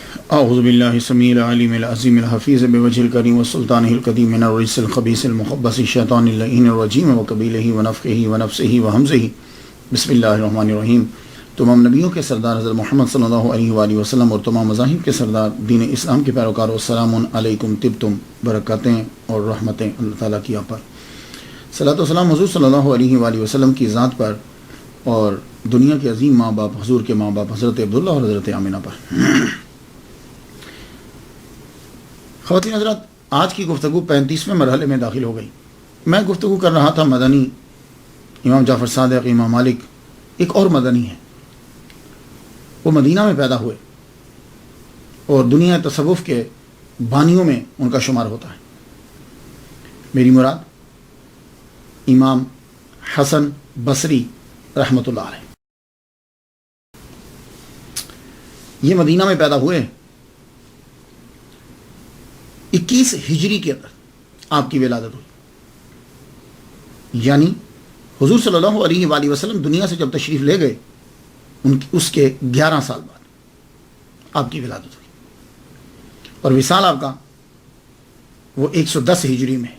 اعوذ باللہ السمیع العلیم العظیم الحفیظ بوجہ الکریم والسلطانہ القدیم من الرجس الخبیث المخبث الشیطان اللعین الرجیم وقبیلہ ونفخہ ونفسہ وہمزہ بسم اللہ الرحمن الرحیم۔ تمام نبیوں کے سردار حضرت محمد صلی اللہ علیہ وآلہ وسلم اور تمام مذاہب کے سردار دین اسلام کے پیروکاروں، السلام علیکم، طبتم، برکاتیں اور رحمتیں اللہ تعالیٰ کی آپ پر۔ صلاۃ و سلام حضور صلی اللہ علیہ وآلہ وسلم کی ذات پر اور دنیا کے عظیم ماں باپ حضور کے ماں باپ حضرت عبداللہ اور حضرت آمنہ پر۔ خواتین حضرات، آج کی گفتگو 35ویں مرحلے میں داخل ہو گئی۔ میں گفتگو کر رہا تھا مدنی، امام جعفر صادق، امام مالک، ایک اور مدنی ہے، وہ مدینہ میں پیدا ہوئے اور دنیا تصوف کے بانیوں میں ان کا شمار ہوتا ہے۔ میری مراد امام حسن بصری رحمۃ اللہ علیہ، یہ مدینہ میں پیدا ہوئے 21 ہجری کے اندر آپ کی ولادت ہوئی، یعنی حضور صلی اللہ علیہ وآلہ وسلم دنیا سے جب تشریف لے گئے اس کے 11 سال بعد آپ کی ولادت ہوئی، اور وصال آپ کا وہ 110 ہجری میں،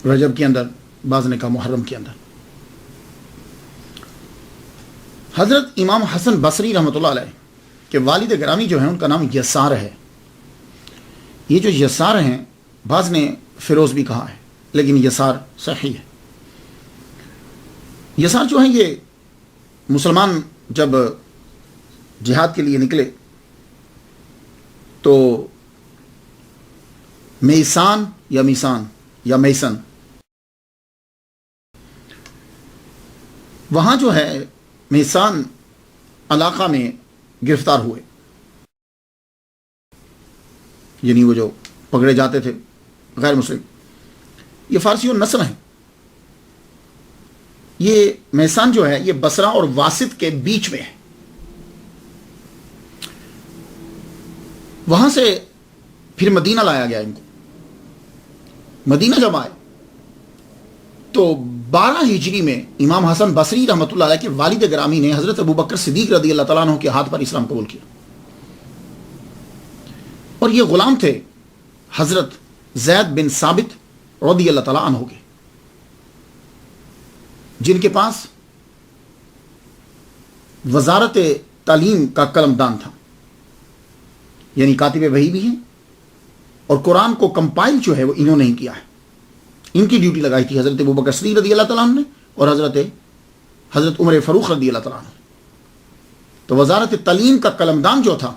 رجب کے اندر، بعض نے کہا محرم کے اندر۔ حضرت امام حسن بصری رحمۃ اللہ علیہ کے والد گرامی جو ہیں ان کا نام یسار ہے۔ یہ جو یسار ہیں، بعض نے فیروز بھی کہا ہے، لیکن یسار صحیح ہے۔ یسار جو ہیں یہ مسلمان جب جہاد کے لیے نکلے تو میسان یا میسان یا میسن، وہاں جو ہے میسان علاقہ میں گرفتار ہوئے، یعنی وہ جو پکڑے جاتے تھے غیر مسلم، یہ فارسی النسل ہیں۔ یہ میسان جو ہے یہ بصرہ اور واسط کے بیچ میں ہے۔ وہاں سے پھر مدینہ لایا گیا ان کو۔ مدینہ جب آئے تو 12 ہجری میں امام حسن بصری رحمۃ اللہ علیہ کے والد گرامی نے حضرت ابوبکر صدیق رضی اللہ تعالیٰ عنہ کے ہاتھ پر اسلام قبول کیا، اور یہ غلام تھے حضرت زید بن ثابت رضی اللہ تعالیٰ عنہ کے، جن کے پاس وزارت تعلیم کا قلم دان تھا، یعنی کاتب وحی بھی ہیں، اور قرآن کو کمپائل جو ہے وہ انہوں نے ہی کیا ہے۔ ان کی ڈیوٹی لگائی تھی حضرت ابوبکر صدیق رضی اللہ تعالیٰ عنہ نے اور حضرت عمر فاروق رضی اللہ تعالیٰ عنہ۔ تو وزارت تعلیم کا قلم دان جو تھا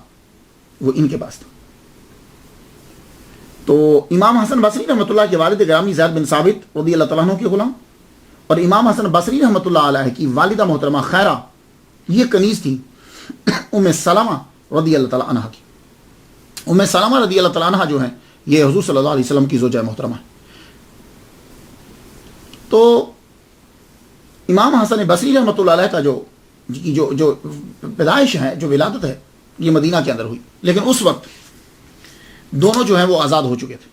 وہ ان کے پاس تھا۔ تو امام حسن بصری رحمۃ اللہ کے والد گرامی زید بن ثابت رضی اللہ تعالیٰ عنہ کے غلام، اور امام حسن بصری رحمۃ اللہ علیہ کی والدہ محترمہ خیرہ، یہ کنیز تھی ام سلمہ رضی اللہ تعالیٰ عنہ کی۔ ام سلمہ رضی اللہ تعالیٰ عنہ جو ہیں یہ حضور صلی اللہ علیہ وسلم کی زوجہ محترمہ ہے۔ تو امام حسن بصری رحمۃ اللہ علیہ کا جو پیدائش ہے، جو ولادت ہے، یہ مدینہ کے اندر ہوئی، لیکن اس وقت دونوں جو ہیں وہ آزاد ہو چکے تھے۔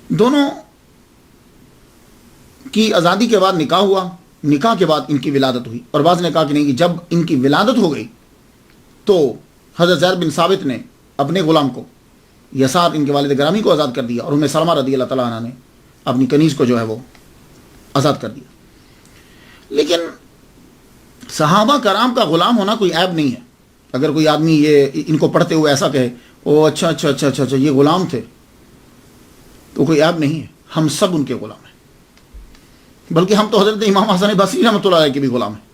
دونوں کی آزادی کے بعد نکاح ہوا، نکاح کے بعد ان کی ولادت ہوئی، اور بعض نے کہا کہ نہیں، کہ جب ان کی ولادت ہو گئی تو حضرت زید بن ثابت نے اپنے غلام کو، یسار ان کے والد گرامی کو آزاد کر دیا، اور ام سلمہ رضی اللہ تعالیٰ عنہ نے اپنی کنیز کو جو ہے وہ آزاد کر دیا۔ لیکن صحابہ کرام کا غلام ہونا کوئی عیب نہیں ہے۔ اگر کوئی آدمی یہ ان کو پڑھتے ہوئے ایسا کہے او اچھا یہ غلام تھے، تو کوئی عیب نہیں ہے، ہم سب ان کے غلام ہیں، بلکہ ہم تو حضرت امام حسن بصری رحمۃ اللہ علیہ کے بھی غلام ہیں۔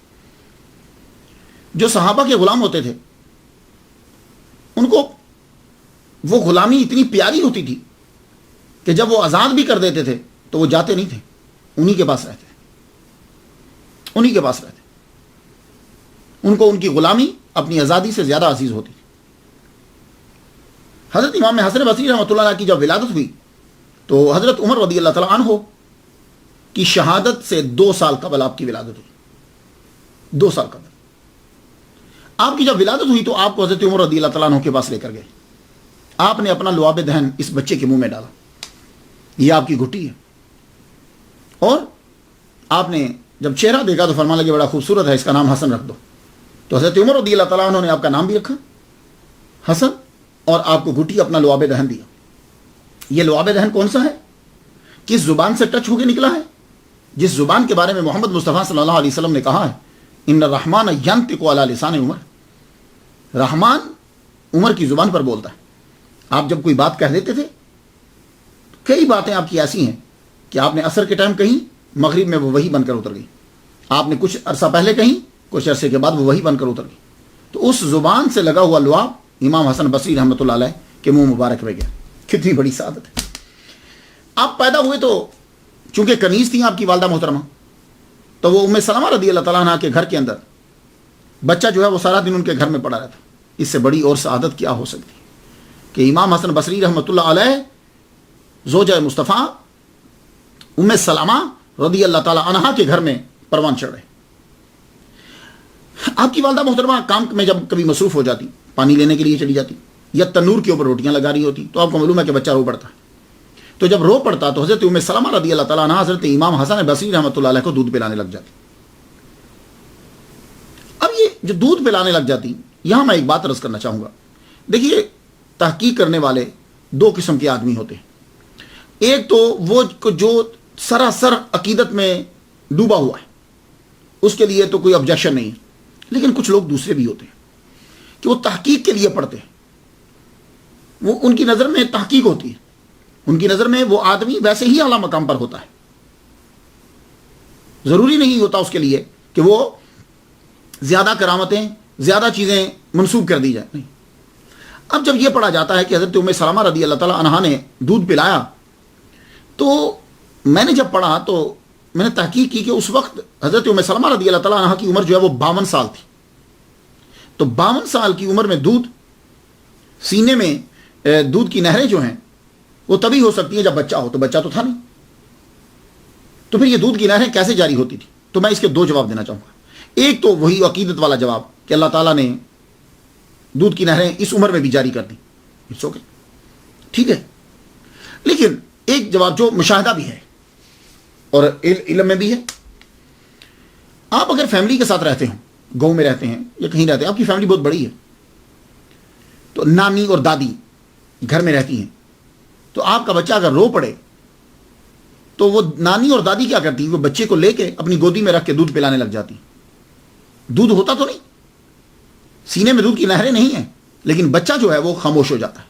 جو صحابہ کے غلام ہوتے تھے ان کو وہ غلامی اتنی پیاری ہوتی تھی کہ جب وہ آزاد بھی کر دیتے تھے تو وہ جاتے نہیں تھے، انہی کے پاس رہتے، انہی کے پاس رہتے۔ ان کو ان کی غلامی اپنی آزادی سے زیادہ عزیز ہوتی تھی۔ حضرت امام حسن بصری رحمۃ اللہ علیہ کی جب ولادت ہوئی تو حضرت عمر رضی اللہ تعالیٰ عنہ کی شہادت سے 2 سال قبل آپ کی ولادت ہوئی۔ 2 سال قبل آپ کی جب ولادت ہوئی تو آپ کو حضرت عمر رضی اللہ تعالیٰ عنہ کے پاس لے کر گئے۔ آپ نے اپنا لعاب دہن اس بچے کے منہ میں ڈالا، یہ آپ کی گھٹی ہے، اور آپ نے جب چہرہ دیکھا تو فرمانے لگے بڑا خوبصورت ہے، اس کا نام حسن رکھ دو۔ تو حضرت عمر رضی اللہ تعالیٰ عنہ نے آپ کا نام بھی رکھا حسن، اور آپ کو گھٹی اپنا لعاب دہن دیا. یہ لعاب دہن کون سا ہے؟ کس زبان سے ٹچ ہو کے نکلا ہے؟ جس زبان کے بارے میں محمد مصطفیٰ صلی اللہ علیہ وسلم نے کہا ہے ان الرحمن ینطق علی لسان عمر، رحمان عمر کی زبان پر بولتا ہے. آپ جب کوئی بات کہہ دیتے تھے، کئی باتیں آپ کی ایسی ہیں کہ آپ نے عصر کے ٹائم کہیں، مغرب میں وہ وہی بن کر اتر گئی. آپ نے کچھ عرصہ پہلے کہیں، کچھ عرصے کے بعد وہ وہی بن کر اتر گئی. تو اس زبان سے لگا ہوا لعاب امام حسن بصری رحمۃ اللہ علیہ کے منہ مبارک میں گیا. کتنی بڑی سعادت ہے. آپ پیدا ہوئے تو چونکہ کنیز تھیں آپ کی والدہ محترمہ، تو وہ ام سلمہ رضی اللہ تعالیٰ عنہ کے گھر کے اندر بچہ جو ہے وہ سارا دن ان کے گھر میں پڑا رہتا. اس سے بڑی اور سعادت کیا ہو سکتی ہے کہ امام حسن بصری رحمۃ اللہ علیہ زوجہ مصطفیٰ ام سلمہ رضی اللہ تعالیٰ عنہ کے گھر میں پروان چڑھ رہے. آپ کی والدہ محترمہ کام میں جب کبھی مصروف ہو جاتی، پانی لینے کے لیے چلی جاتی یا تنور کے اوپر روٹیاں لگا رہی ہوتی، تو آپ کو معلوم ہے کہ بچہ رو پڑتا ہے. تو جب رو پڑتا تو حضرت ام سلمہ رضی اللہ تعالیٰ عنہ حضرت امام حسن بصری رحمۃ اللہ علیہ کو دودھ پلانے لگ جاتی. اب یہ جو دودھ پلانے لگ جاتی، یہاں میں ایک بات عرض کرنا چاہوں گا. دیکھیے، تحقیق کرنے والے دو قسم کے آدمی ہوتے ہیں. ایک تو وہ جو سراسر عقیدت میں ڈوبا ہوا ہے، اس کے لیے تو کوئی آبجیکشن نہیں ہے. لیکن کچھ لوگ دوسرے بھی ہوتے ہیں کہ وہ تحقیق کے لیے پڑھتے ہیں. وہ ان کی نظر میں تحقیق ہوتی ہے، ان کی نظر میں وہ آدمی ویسے ہی اعلیٰ مقام پر ہوتا ہے. ضروری نہیں ہوتا اس کے لیے کہ وہ زیادہ کرامتیں، زیادہ چیزیں منسوب کر دی جائیں. نہیں. اب جب یہ پڑھا جاتا ہے کہ حضرت ام سلمہ رضی اللہ تعالیٰ عنہا نے دودھ پلایا، تو میں نے جب پڑھا تو میں نے تحقیق کی کہ اس وقت حضرت ام سلمہ رضی اللہ تعالیٰ عنہا کی عمر جو ہے وہ 52 سال تھی. تو 52 سال کی عمر میں دودھ سینے میں دودھ کی نہریں جو ہیں وہ تبھی ہو سکتی ہیں جب بچہ ہو. تو بچہ تو تھا نہیں، تو پھر یہ دودھ کی نہریں کیسے جاری ہوتی تھی؟ تو میں اس کے دو جواب دینا چاہوں گا. ایک تو وہی عقیدت والا جواب کہ اللہ تعالیٰ نے دودھ کی نہریں اس عمر میں بھی جاری کر دیں. اٹس اوکے، ٹھیک ہے. لیکن ایک جواب جو مشاہدہ بھی ہے اور علم میں بھی ہے. آپ اگر فیملی کے ساتھ رہتے ہوں، گاؤں میں رہتے ہیں یا کہیں رہتے ہیں، آپ کی فیملی بہت بڑی ہے، تو نانی اور دادی گھر میں رہتی ہیں، تو آپ کا بچہ اگر رو پڑے تو وہ نانی اور دادی کیا کرتی ہیں؟ وہ بچے کو لے کے اپنی گودی میں رکھ کے دودھ پلانے لگ جاتی. دودھ ہوتا تو نہیں، سینے میں دودھ کی نہریں نہیں ہیں، لیکن بچہ جو ہے وہ خاموش ہو جاتا ہے،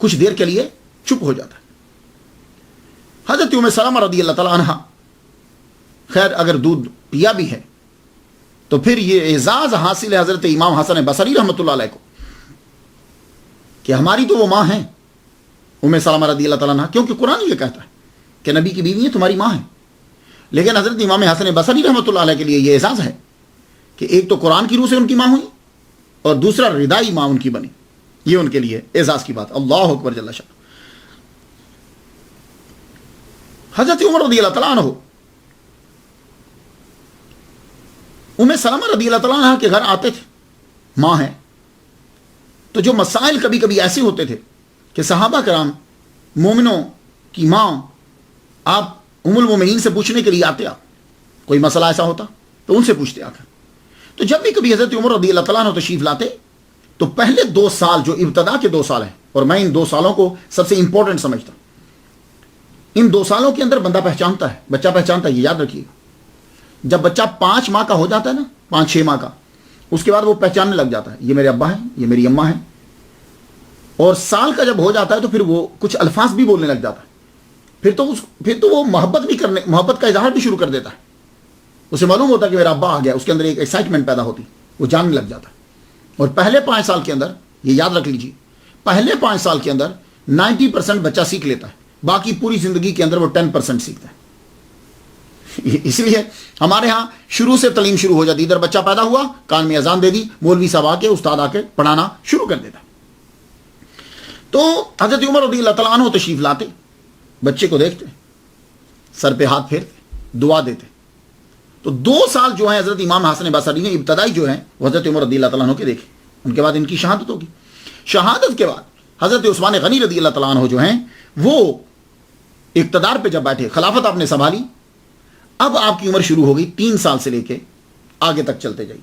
کچھ دیر کے لیے چپ ہو جاتا ہے. حضرت ام سلمہ رضی اللہ تعالیٰ عنہ خیر اگر دودھ پیا بھی ہے تو پھر یہ اعزاز حاصل ہے حضرت امام حسن بصری رحمۃ اللہ علیہ کو کہ ہماری تو وہ ماں ہیں ام سلمہ رضی اللہ تعالیٰ عنہ، کیونکہ قرآن یہ کہتا ہے کہ نبی کی بیوی ہیں تمہاری ماں ہیں. لیکن حضرت امام حسن بصری رحمۃ اللہ علیہ کے لیے یہ اعزاز ہے کہ ایک تو قرآن کی روح سے ان کی ماں ہوئی اور دوسرا ردائی ماں ان کی بنی. یہ ان کے لیے اعزاز کی بات. اللہ اکبر جل شان. حضرت عمر رضی اللہ تعالیٰ عنہ ام سلمہ رضی اللہ تعالیٰ عنہ کے گھر آتے تھے، ماں ہیں. تو جو مسائل کبھی کبھی ایسے ہوتے تھے کہ صحابہ کرام مومنوں کی ماں آپ ام المومنین سے پوچھنے کے لیے آتے، کوئی مسئلہ ایسا ہوتا تو ان سے پوچھتے آ کر. تو جب بھی کبھی حضرت عمر رضی اللہ تعالیٰ عنہ تشریف لاتے تو پہلے 2 سال جو ابتدا کے 2 سال ہیں، اور میں ان 2 سالوں کو سب سے امپورٹنٹ سمجھتا ہوں، ان 2 سالوں کے اندر بندہ پہچانتا ہے، بچہ پہچانتا ہے. یہ یاد رکھیے، جب بچہ 5 ماہ کا ہو جاتا ہے نا، 5-6 ماہ کا، اس کے بعد وہ پہچاننے لگ جاتا ہے یہ میرے ابا ہیں، یہ میری اماں ہیں. اور سال کا جب ہو جاتا ہے تو پھر وہ کچھ الفاظ بھی بولنے لگ جاتا ہے. پھر تو وہ محبت کا اظہار بھی شروع کر دیتا ہے. اسے معلوم ہوتا ہے کہ میرا ابا آ گیا، اس کے اندر ایک ایکسائٹمنٹ پیدا ہوتی، وہ جاننے لگ جاتا ہے. اور پہلے 5 سال کے اندر یہ یاد رکھ لیجیے، پہلے 5 سال کے اندر 90% بچہ سیکھ لیتا ہے، باقی پوری زندگی کے اندر وہ 10% سیکھتا ہے. اس لیے ہمارے ہاں شروع سے تعلیم شروع ہو جاتی. ادھر بچہ پیدا ہوا، کان میں اذان دے دی، مولوی صاحب آ کے، استاد آ کے پڑھانا شروع کر دیتا. تو حضرت عمر رضی اللہ تعالیٰ عنہ تشریف لاتے، بچے کو دیکھتے، سر پہ ہاتھ پھیرتے، دعا دیتے. تو 2 سال جو ہیں حضرت امام حسن بصری نے ابتدائی جو ہیں وہ حضرت عمر رضی اللہ تعالیٰ عنہ کے دیکھے. ان کے بعد ان کی شہادت ہوگی. شہادت کے بعد حضرت عثمان غنی رضی اللہ تعالیٰ عنہ جو ہیں وہ اقتدار پہ جب بیٹھے، خلافت آپ نے سنبھالی. اب آپ کی عمر شروع ہو گئی 3 سال سے لے کے آگے تک چلتے جائیے.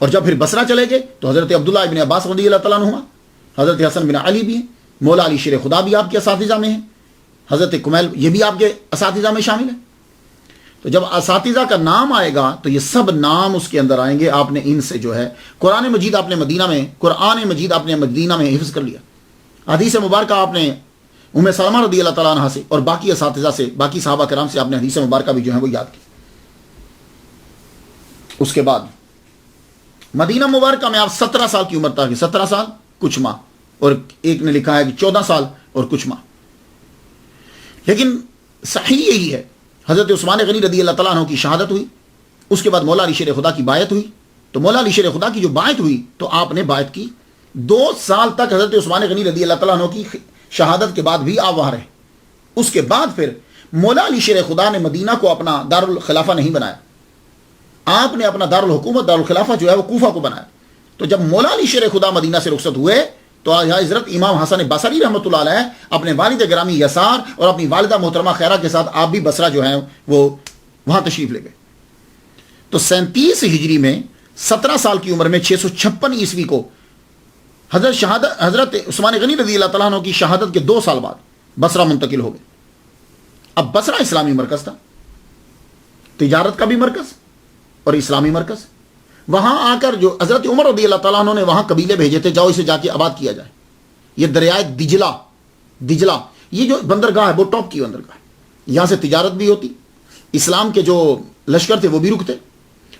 اور جب پھر بصرہ چلے گئے تو حضرت عبداللہ ابن عباس رضی اللہ تعالیٰ عنہما، حضرت حسن بن علی بھی ہیں، مولا علی شیر خدا بھی آپ کے اساتذہ میں ہیں، حضرت کمیل یہ بھی آپ کے اساتذہ میں شامل ہیں۔ تو جب اساتذہ کا نام آئے گا تو یہ سب نام اس کے اندر آئیں گے۔ آپ نے ان سے جو ہے قرآن مجید آپ نے مدینہ میں حفظ کر لیا، حدیث مبارکہ آپ نے ام سلمہ رضی اللہ تعالیٰ عنہ سے اور باقی اساتذہ سے، باقی صحابہ کرام سے آپ نے حدیث مبارکہ بھی جو ہے وہ یاد کی۔ اس کے بعد مدینہ مبارکہ میں آپ 17 سال کی عمر تک، 17 سال کچھ ماہ، اور ایک نے لکھا ہے کہ 14 سال اور کچھ ماہ، لیکن صحیح یہی ہے۔ حضرت عثمان غنی رضی اللہ تعالیٰ عنہ کی شہادت ہوئی، اس کے بعد مولا علی شیر خدا کی بایعت ہوئی۔ تو مولا علی شیر خدا کی جو بایعت ہوئی تو آپ نے بایعت کی، 2 سال تک حضرت عثمان غنی رضی اللہ تعالیٰ عنہ کی شہادت کے بعد بھی آپ وہاں رہے۔ اس کے بعد پھر مولا علی شیر خدا نے مدینہ کو اپنا دارالخلافہ نہیں بنایا، آپ نے اپنا دارالحکومت دارالخلافہ جو ہے وہ کوفہ کو بنایا۔ تو جب مولا علی شیر خدا مدینہ سے رخصت ہوئے تو حضرت امام حسن بصری رحمۃ اللہ علیہ اپنے والد گرامی یسار اور اپنی والدہ محترمہ خیرہ کے ساتھ آپ بھی بصرہ جو ہیں وہ وہاں تشریف لے گئے۔ تو 37 ہجری میں 17 سال کی عمر میں 656 عیسوی کو حضرت عثمان غنی رضی اللہ تعالیٰ عنہ کی شہادت کے 2 سال بعد بصرہ منتقل ہو گئے۔ اب بصرہ اسلامی مرکز تھا، تجارت کا بھی مرکز اور اسلامی مرکز۔ وہاں آ کر جو حضرت عمر رضی اللہ تعالیٰ عنہ نے وہاں قبیلے بھیجے تھے، جاؤ اسے جا کے آباد کیا جائے۔ یہ دریائے دجلہ یہ جو بندرگاہ ہے وہ ٹاپ کی بندرگاہ ہے، یہاں سے تجارت بھی ہوتی، اسلام کے جو لشکر تھے وہ بھی رکتے،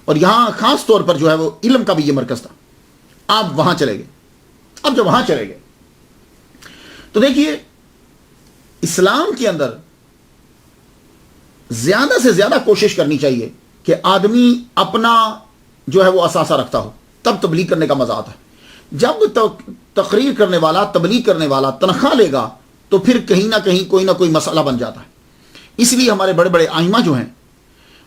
اور یہاں خاص طور پر جو ہے وہ علم کا بھی یہ مرکز تھا۔ آپ وہاں چلے گئے۔ اب جب وہاں چلے گئے تو دیکھیے اسلام کے اندر زیادہ سے زیادہ کوشش کرنی چاہیے کہ آدمی اپنا جو ہے وہ اثاثہ رکھتا ہو، تب تبلیغ کرنے کا مزہ آتا ہے۔ جب تقریر کرنے والا، تبلیغ کرنے والا تنخواہ لے گا تو پھر کہیں نہ کہیں کوئی نہ کوئی مسئلہ بن جاتا ہے۔ اس لیے ہمارے بڑے بڑے ائمہ جو ہیں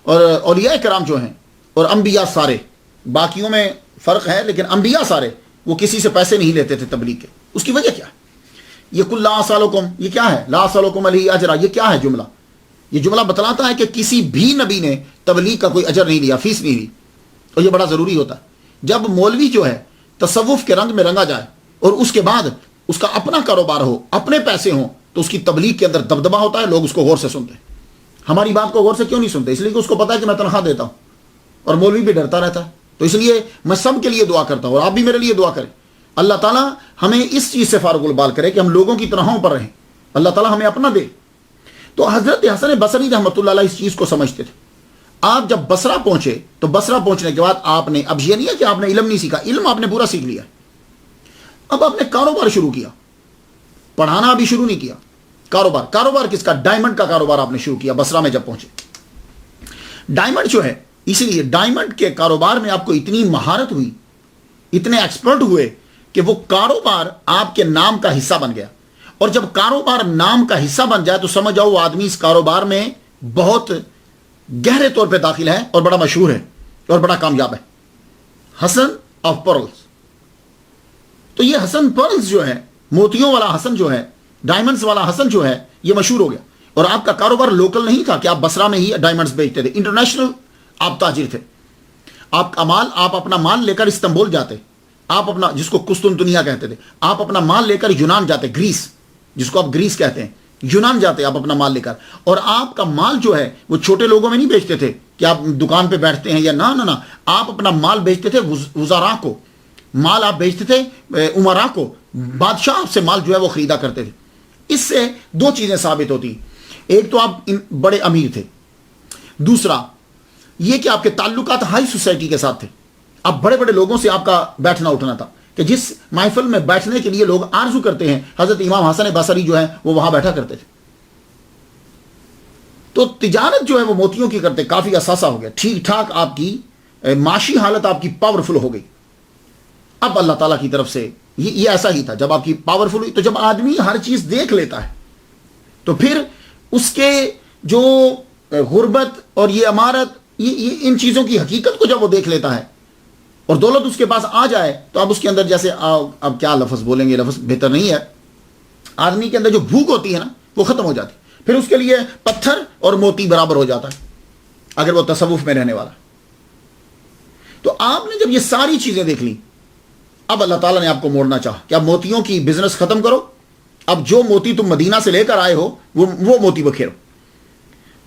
اور اولیاء کرام جو ہیں اور انبیاء سارے، باقیوں میں فرق ہے لیکن انبیاء سارے وہ کسی سے پیسے نہیں لیتے تھے تبلیغ کے۔ اس کی وجہ کیا ہے؟ یہ کل لا اسالکم، یہ کیا ہے؟ لا اسالکم علیہ اجرا، یہ کیا ہے جملہ؟ یہ جملہ بتلاتا ہے کہ کسی بھی نبی نے تبلیغ کا کوئی اجر نہیں لیا، فیس نہیں لی، اور یہ بڑا ضروری ہوتا ہے۔ جب مولوی جو ہے تصوف کے رنگ میں رنگا جائے اور اس کے بعد اس کا اپنا کاروبار ہو، اپنے پیسے ہوں، تو اس کی تبلیغ کے اندر دبدبہ ہوتا ہے، لوگ اس کو غور سے سنتے ہیں۔ ہماری بات کو غور سے کیوں نہیں سنتے؟ اس لیے کہ اس کو پتا ہے کہ میں تنخواہ دیتا ہوں، اور مولوی بھی ڈرتا رہتا ہے۔ تو اس لیے میں سب کے لیے دعا کرتا ہوں، اور آپ بھی میرے لیے دعا کریں، اللہ تعالیٰ ہمیں اس چیز سے فارغ البال کرے کہ ہم لوگوں کی تنخواہوں پر رہیں، اللہ تعالیٰ ہمیں اپنا دے۔ تو حضرت حسن بصری رحمۃ اللہ علیہ اس چیز کو سمجھتے تھے۔ آپ جب بصرہ پہنچے تو بصرہ پہنچنے کے بعد آپ نے، اب یہ نہیں ہے کہ آپ نے علم نہیں سیکھا، علم آپ نے پورا سیکھ لیا، اب آپ نے کاروبار شروع کیا، پڑھانا ابھی شروع نہیں کیا، کاروبار کس کا؟ ڈائمنڈ کا کاروبار آپ نے شروع کیا بصرہ میں جب پہنچے۔ ڈائمنڈ جو ہے، اسی لیے ڈائمنڈ کے کاروبار میں آپ کو اتنی مہارت ہوئی، اتنے ایکسپرٹ ہوئے کہ وہ کاروبار آپ کے نام کا حصہ بن گیا۔ اور جب کاروبار نام کا حصہ بن جائے تو سمجھ جاؤ وہ آدمی اس کاروبار میں بہت گہرے طور پہ داخل ہے اور بڑا مشہور ہے اور بڑا کامیاب ہے۔ حسن آف پرلز، تو یہ حسن پرلز جو ہے، موتیوں والا حسن جو ہے، ڈائمنڈز والا حسن جو ہے، یہ مشہور ہو گیا۔ اور آپ کا کاروبار لوکل نہیں تھا کہ آپ بصرہ میں ہی ڈائمنڈز بیچتے تھے، انٹرنیشنل آپ تاجر تھے۔ آپ اپنا مال لے کر استنبول جاتے، آپ اپنا، جس کو قسطنطنیہ کہتے تھے، آپ اپنا مال لے کر یونان جاتے، گریس جس کو آپ گریس کہتے ہیں، یونان جاتے آپ اپنا مال لے کر، اور آپ کا مال جو ہے وہ چھوٹے لوگوں میں نہیں بیچتے تھے کہ آپ دکان پہ بیٹھتے ہیں یا نہ، آپ اپنا مال بیچتے تھے وزراء کو، مال آپ بیچتے تھے امراء کو، بادشاہ آپ سے مال جو ہے وہ خریدا کرتے تھے۔ اس سے 2 چیزیں ثابت ہوتی، ایک تو آپ بڑے امیر تھے، دوسرا یہ کہ آپ کے تعلقات ہائی سوسائٹی کے ساتھ تھے، آپ بڑے بڑے لوگوں سے آپ کا بیٹھنا اٹھنا تھا کہ جس محفل میں بیٹھنے کے لیے لوگ آرزو کرتے ہیں، حضرت امام حسن بصری جو ہے وہ وہاں بیٹھا کرتے تھے۔ تو تجارت جو ہے وہ موتیوں کی کرتے، کافی اثاثہ ہو گیا، ٹھیک ٹھاک آپ کی معاشی حالت آپ کی پاورفل ہو گئی۔ اب اللہ تعالیٰ کی طرف سے یہ ایسا ہی تھا، جب آپ کی پاورفل ہوئی تو جب آدمی ہر چیز دیکھ لیتا ہے تو پھر اس کے جو غربت اور یہ امارت، یہ ان چیزوں کی حقیقت کو جب وہ دیکھ لیتا ہے اور دولت اس کے پاس آ جائے تو اب اس کے اندر جیسے اب کیا لفظ بولیں گے، لفظ بہتر نہیں ہے، آدمی کے اندر جو بھوک ہوتی ہے نا وہ ختم ہو جاتی، پھر اس کے لیے پتھر اور موتی برابر ہو جاتا ہے اگر وہ تصوف میں رہنے والا۔ تو آپ نے جب یہ ساری چیزیں دیکھ لی، اب اللہ تعالیٰ نے آپ کو موڑنا چاہا کہ اب موتیوں کی بزنس ختم کرو، اب جو موتی تم مدینہ سے لے کر آئے ہو وہ موتی بکھیرو۔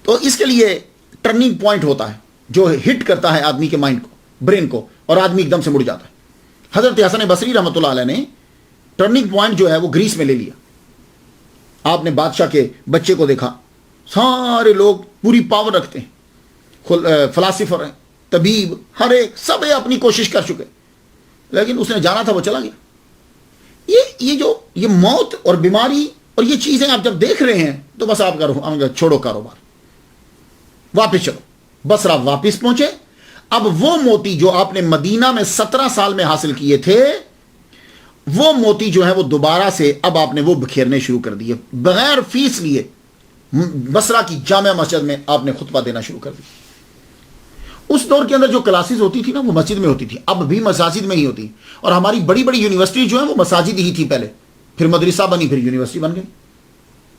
تو اس کے لیے ٹرننگ پوائنٹ ہوتا ہے جو ہٹ کرتا ہے آدمی کے مائنڈ کو، برین کو، اور آدمی ایک دم سے مڑ جاتا ہے۔ حضرت حسن بصری رحمۃ اللہ علیہ نے ٹرننگ پوائنٹ جو ہے وہ گریس میں لے لیا۔ آپ نے بادشاہ کے بچے کو دیکھا، سارے لوگ پوری پاور رکھتے ہیں، فلاسفر ہیں، طبیب، ہر ایک سب اپنی کوشش کر چکے، لیکن اس نے جانا تھا وہ چلا گیا۔ یہ موت اور بیماری اور یہ چیزیں آپ جب دیکھ رہے ہیں تو بس آپ کا چھوڑو کاروبار، واپس چلو۔ بصرہ واپس پہنچے۔ اب وہ موتی جو آپ نے مدینہ میں 17 سال میں حاصل کیے تھے، وہ موتی جو ہے وہ دوبارہ سے اب آپ نے وہ بکھیرنے شروع کر دیے، بغیر فیس لیے۔ بصرہ کی جامع مسجد میں آپ نے خطبہ دینا شروع کر دیا۔ اس دور کے اندر جو کلاسز ہوتی تھی نا وہ مسجد میں ہوتی تھی، اب بھی مساجد میں ہی ہوتی، اور ہماری بڑی بڑی یونیورسٹی جو ہیں وہ مساجد ہی تھی پہلے، پھر مدرسہ بنی، پھر یونیورسٹی بن گئی۔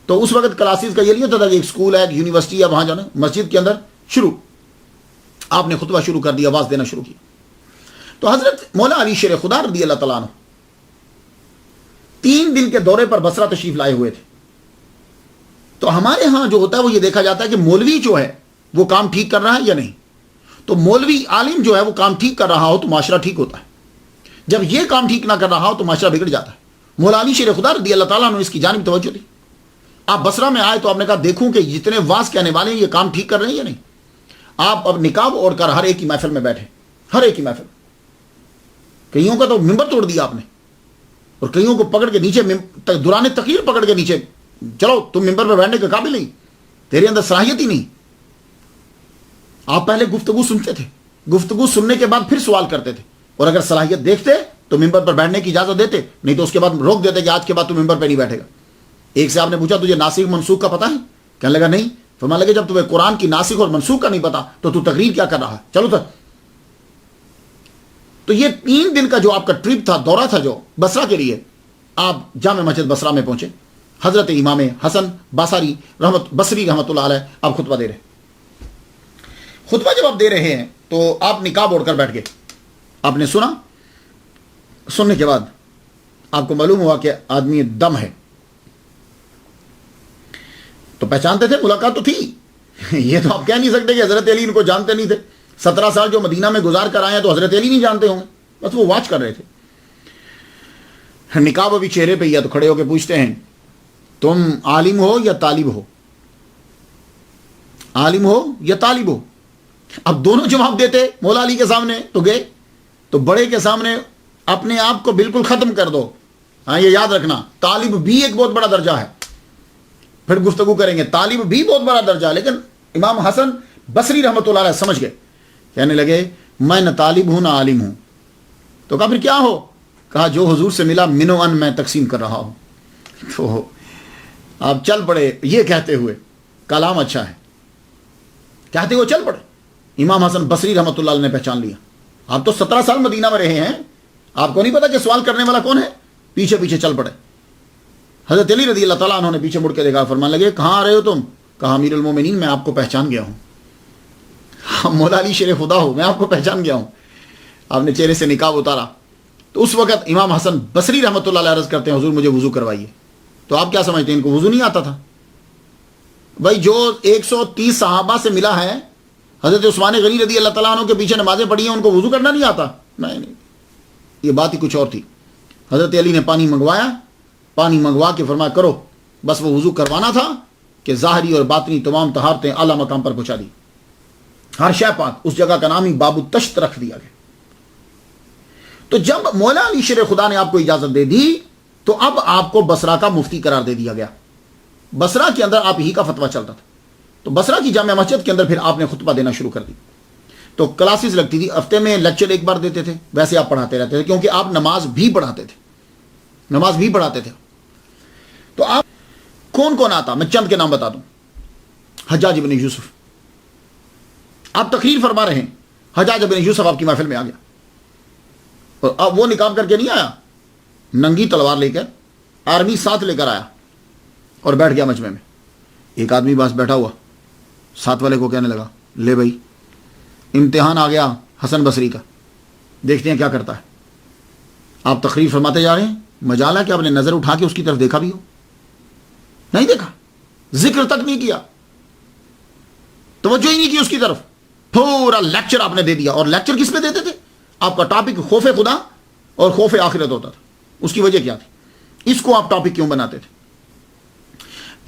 تو اس وقت کلاسز کا یہ نہیں ہوتا تھا کہ ایک اسکول ہے، ایک یونیورسٹی ہے، وہاں جانا، مسجد کے اندر شروع آپ نے خطبہ شروع کر دیا، آواز دینا شروع کیا۔ تو حضرت مولا علی شیر خدا رضی اللہ تعالیٰ عنہ 3 دن کے دورے پر بصرہ تشریف لائے ہوئے تھے۔ تو ہمارے ہاں جو ہوتا ہے وہ یہ دیکھا جاتا ہے کہ مولوی جو ہے وہ کام ٹھیک کر رہا ہے یا نہیں۔ تو مولوی عالم جو ہے وہ کام ٹھیک کر رہا ہو تو معاشرہ ٹھیک ہوتا ہے، جب یہ کام ٹھیک نہ کر رہا ہو تو معاشرہ بگڑ جاتا ہے۔ مولا علی شیر خدا رضی اللہ تعالیٰ عنہ اس کی جانب توجہ دی۔ آپ بصرہ میں آئے تو آپ نے کہا دیکھوں کہ جتنے واز کہنے والے ہیں یہ کام ٹھیک کر رہے ہیں یا نہیں۔ آپ اب نقاب اوڑھ کر ہر ایک کی محفل میں بیٹھے، ہر ایک کی محفل، کئیوں کا تو ممبر توڑ دیا آپ نے، اور کئیوں کو پکڑ کے نیچے دوران تقریر پکڑ کے نیچے، چلو تم ممبر پہ بیٹھنے کے قابل نہیں، تیرے اندر صلاحیت ہی نہیں۔ آپ پہلے گفتگو سنتے تھے، گفتگو سننے کے بعد پھر سوال کرتے تھے، اور اگر صلاحیت دیکھتے تو ممبر پر بیٹھنے کی اجازت دیتے، نہیں تو اس کے بعد روک دیتے کہ آج کے بعد تو ممبر پہ نہیں بیٹھے گا۔ ایک سے آپ نے پوچھا تجھے ناسخ منسوخ کا پتہ ہے؟ کہنے لگا نہیں۔ فرمانے لگے جب تمہیں قرآن کی ناسخ اور منسوخ کا نہیں پتا تو تقریر کیا کر رہا ہے، چلو تک۔ تو یہ 3 دن کا جو آپ کا ٹرپ تھا، دورہ تھا جو بصرہ کے لیے، آپ جامع مسجد بصرہ میں پہنچے۔ حضرت امام حسن بصری رحمۃ اللہ علیہ آپ خطبہ دے رہے ہیں۔ خطبہ جب آپ دے رہے ہیں تو آپ نقاب اوڑھ کر بیٹھ گئے، آپ نے سنا۔ سننے کے بعد آپ کو معلوم ہوا کہ آدمی دم ہے، تو پہچانتے تھے، ملاقات تو تھی۔ یہ تو آپ کہہ نہیں سکتے کہ حضرت علی ان کو جانتے نہیں تھے۔ 17 سال جو مدینہ میں گزار کر آئے ہیں تو حضرت علی نہیں جانتے ہوں گے، بس وہ واچ کر رہے تھے۔ نقاب ابھی چہرے پہ ہی ہے تو کھڑے ہو کے پوچھتے ہیں تم عالم ہو یا طالب ہو؟ عالم ہو یا طالب ہو؟ اب دونوں جواب دیتے مولا علی کے سامنے تو گئے، تو بڑے کے سامنے اپنے آپ کو بالکل ختم کر دو۔ ہاں یہ یاد رکھنا، طالب بھی ایک بہت بڑا درجہ ہے، پھر گفتگو کریں گے، طالب بھی بہت بڑا درجہ ہے۔ لیکن امام حسن بصری رحمۃ اللہ علیہ سمجھ گئے، کہنے لگے میں نہ طالب ہوں نہ عالم ہوں۔ تو کہا پھر کیا ہو؟ کہا جو حضور سے ملا منو ان میں تقسیم کر رہا ہوں۔ تو آپ چل پڑے یہ کہتے ہوئے، کلام اچھا ہے کہتے ہوئے چل پڑے۔ امام حسن بصری رحمۃ اللہ علیہ نے پہچان لیا، آپ تو 17 سال مدینہ میں رہے ہیں، آپ کو نہیں پتا کہ سوال کرنے والا کون ہے؟ پیچھے پیچھے چل پڑے۔ حضرت علی رضی اللہ تعالیٰ عنہ نے پیچھے مڑ کے دیکھا، فرمانے لگے کہاں آ رہے ہو تم؟ کہا امیر المومنین میں آپ کو پہچان گیا ہوں، مولا علی شیر خدا ہو، میں آپ کو پہچان گیا ہوں۔ آپ نے چہرے سے نقاب اتارا، تو اس وقت امام حسن بصری رحمۃ اللہ علیہ عرض کرتے ہیں حضور مجھے وضو کروائیے۔ تو آپ کیا سمجھتے ہیں ان کو وضو نہیں آتا تھا؟ بھائی جو 130 صحابہ سے ملا ہے، حضرت عثمان غنی رضی اللہ تعالیٰ عنہ کے پیچھے نمازیں پڑھی ہیں، ان کو وضو کرنا نہیں آتا؟ نہیں، یہ بات ہی کچھ اور تھی۔ حضرت علی نے پانی منگوایا، پانی منگوا کے فرمایا کرو، بس وہ وضو کروانا تھا کہ ظاہری اور باطنی تمام طہارتیں اعلیٰ مقام پر پہنچا دی، ہر شے پاک۔ اس جگہ کا نام ہی باب التشت رکھ دیا گیا۔ تو جب مولا علی شیر خدا نے آپ کو اجازت دے دی تو اب آپ کو بصرہ کا مفتی قرار دے دیا گیا۔ بصرہ کے اندر آپ ہی کا فتویٰ چلتا تھا، تو بصرہ کی جامع مسجد کے اندر پھر آپ نے خطبہ دینا شروع کر دی۔ تو کلاسز لگتی تھی، ہفتے میں لیکچر ایک بار دیتے تھے، ویسے آپ پڑھاتے رہتے تھے کیونکہ آپ نماز بھی پڑھاتے تھے۔ تو آپ کون کون آتا؟ میں چند کے نام بتا دوں۔ حجاج بن یوسف، آپ تقریر فرما رہے ہیں، حجاج بن یوسف آپ کی محفل میں آ گیا، اور اب وہ نقاب کر کے نہیں آیا، ننگی تلوار لے کر، آرمی ساتھ لے کر آیا اور بیٹھ گیا مجمع میں۔ ایک آدمی پاس بیٹھا ہوا ساتھ والے کو کہنے لگا لے بھائی امتحان آ گیا حسن بصری کا، دیکھتے ہیں کیا کرتا ہے. آپ تقریر فرماتے جا رہے ہیں, مجال ہے کہ آپ نے نظر اٹھا کے اس کی طرف دیکھا بھی ہو؟ نہیں دیکھا, ذکر تک نہیں کیا, توجہ ہی نہیں کی اس کی طرف. پورا لیکچر آپ نے دے دیا. اور لیکچر کس پہ دیتے تھے؟ آپ کا ٹاپک خوف خدا اور خوف آخرت ہوتا تھا. اس کی وجہ کیا تھی؟ اس کو آپ ٹاپک کیوں بناتے تھے؟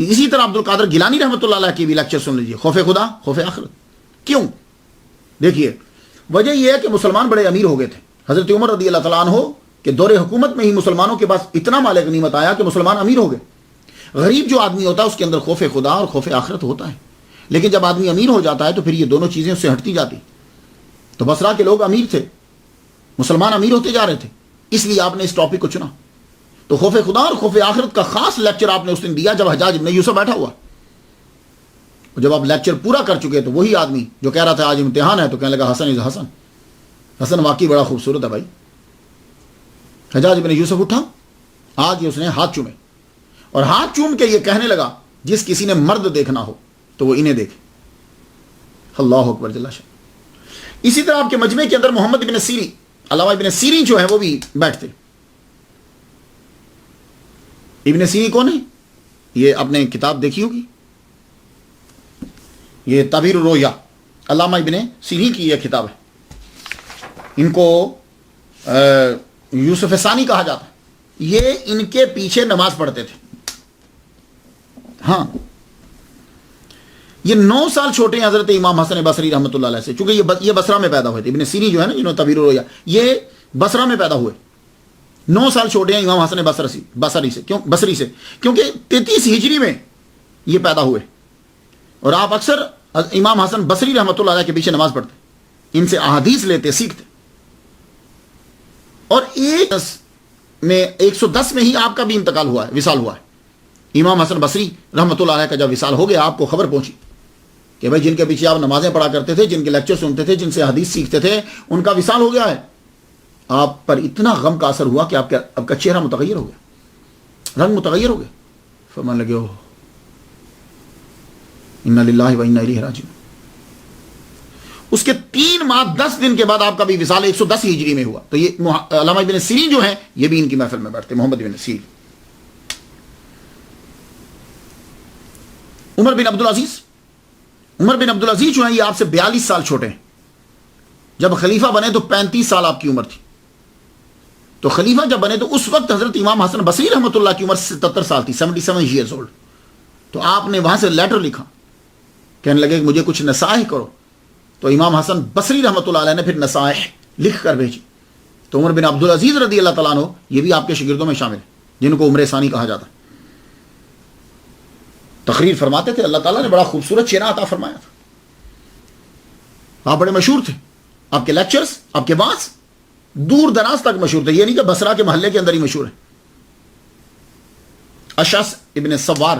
اسی طرح عبد القادر گیلانی رحمۃ اللہ علیہ کی بھی لیکچر سن لیجیے, خوف خدا خوف آخرت. کیوں؟ دیکھیے, وجہ یہ ہے کہ مسلمان بڑے امیر ہو گئے تھے. حضرت عمر رضی اللہ تعالیٰ عنہ کہ دور حکومت میں ہی مسلمانوں کے پاس اتنا مال غنیمت آیا کہ مسلمان امیر ہو گئے. غریب جو آدمی ہوتا ہے اس کے اندر خوف خدا اور خوف آخرت ہوتا ہے, لیکن جب آدمی امیر ہو جاتا ہے تو پھر یہ دونوں چیزیں اس سے ہٹتی جاتی. تو بصرہ کے لوگ امیر تھے, مسلمان امیر ہوتے جا رہے تھے, اس لیے آپ نے اس ٹاپک کو چنا. تو خوف خدا اور خوف آخرت کا خاص لیکچر آپ نے اس دن دیا جب حجاج ابن یوسف بیٹھا ہوا. جب آپ لیکچر پورا کر چکے تو وہی آدمی جو کہہ رہا تھا آج امتحان ہے, تو کہنے لگا حسن از حسن, حسن واقعی بڑا خوبصورت ہے بھائی. حجاج ابن یوسف اٹھا, آج اس نے ہاتھ چومے, اور ہاتھ چوم کے یہ کہنے لگا جس کسی نے مرد دیکھنا ہو تو وہ انہیں دیکھے. اللہ اکبر جل شان. اسی طرح آپ کے مجمع کے اندر محمد ابن سیرین, علامہ ابن سیرین جو ہے وہ بھی بیٹھتے. ابن سیرین کون ہے؟ یہ آپ نے کتاب دیکھی ہوگی, یہ تعبیر الرؤیا, علامہ ابن سیرین کی یہ کتاب ہے. ان کو یوسف ثانی کہا جاتا ہے. یہ ان کے پیچھے نماز پڑھتے تھے. ہاں, یہ 9 سال چھوٹے ہیں حضرت امام حسن بصری رحمۃ اللہ علیہ سے, چونکہ یہ بصرہ میں پیدا ہوئے تھے. ابن سیرین جو ہے نا جنہوں نے تعبیر الرؤیا, یہ بصرہ میں پیدا ہوئے. 9 سال چھوٹے ہیں امام حسن بصری سے. کیوں بصری سے؟ کیونکہ 33 ہجری میں یہ پیدا ہوئے, اور آپ اکثر امام حسن بصری رحمۃ اللہ علیہ کے پیچھے نماز پڑھتے, ان سے احادیث لیتے, سیکھتے. اور 110 میں ہی آپ کا بھی انتقال ہوا ہے, وصال ہوا ہے. امام حسن بصری رحمۃ اللہ علیہ کا جب وصال ہو گیا, آپ کو خبر پہنچی کہ بھائی جن کے پیچھے آپ نمازیں پڑھا کرتے تھے, جن کے لیکچر سنتے تھے, جن سے حدیث سیکھتے تھے, ان کا وصال ہو گیا ہے. آپ پر اتنا غم کا اثر ہوا کہ آپ کا چہرہ متغیر ہو گیا, رنگ متغیر ہو گیا. فرمانے لگے, انا للہ و انا الیہ راجعون. اس کے 3 ماہ 10 دن کے بعد آپ کا بھی وصال 110 ہجری میں ہوا. تو یہ علامہ ابن سیرین جو ہیں یہ بھی ان کی محفل میں بیٹھتے, محمد ابن سیرین. عمر بن عبد العزیز جو ہیں یہ آپ سے 42 سال چھوٹے ہیں. جب خلیفہ بنے تو 35 سال آپ کی عمر تھی. تو خلیفہ جب بنے تو اس وقت حضرت امام حسن بصری رحمۃ اللہ کی عمر 77 سال تھی, 77 ایئرز اولڈ. تو آپ نے وہاں سے لیٹر لکھا, کہنے لگے کہ مجھے کچھ نصائح کرو. تو امام حسن بصری رحمۃ اللہ علیہ نے پھر نصائح لکھ کر بھیجی. تو عمر بن عبد العزیز رضی اللہ تعالیٰ عنہ یہ بھی آپ کے شاگردوں میں شامل ہیں, جن کو عمر ثانی کہا جاتا. تقریر فرماتے تھے, اللہ تعالیٰ نے بڑا خوبصورت چہرہ عطا فرمایا تھا. آپ بڑے مشہور تھے, آپ کے لیکچرز, آپ کے وعظ دور دراز تک مشہور تھے. یہ نہیں کہ بصرہ کے محلے کے اندر ہی مشہور ہے. اشعث ابن سوار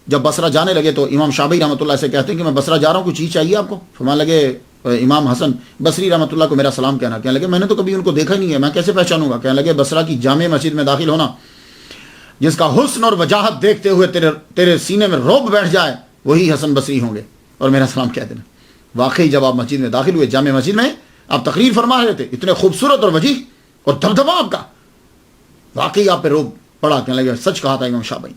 جب بصرہ جانے لگے تو امام شافعی رحمۃ اللہ سے کہتے ہیں کہ میں بصرہ جا رہا ہوں, کوئی چیز چاہیے آپ کو؟ فرمانے لگے امام حسن بصری رحمۃ اللہ کو میرا سلام کہنا. کہنے لگے میں نے تو کبھی ان کو دیکھا ہی نہیں ہے, میں کیسے پہچانوں گا؟ کہنے لگے بصرہ کی جامع مسجد میں داخل ہونا, جس کا حسن اور وجاہت دیکھتے ہوئے تیرے سینے میں رعب بیٹھ جائے, وہی حسن بصری ہوں گے, اور میرا سلام کہہ دینا. واقعی جب آپ مسجد میں داخل ہوئے, جامع مسجد میں آپ تقریر فرما رہے تھے, اتنے خوبصورت اور وجیح اور دبدبا آپ کا, واقعی آپ پہ رعب پڑا. کہنے لگے سچ کہا تھا امام شافعی.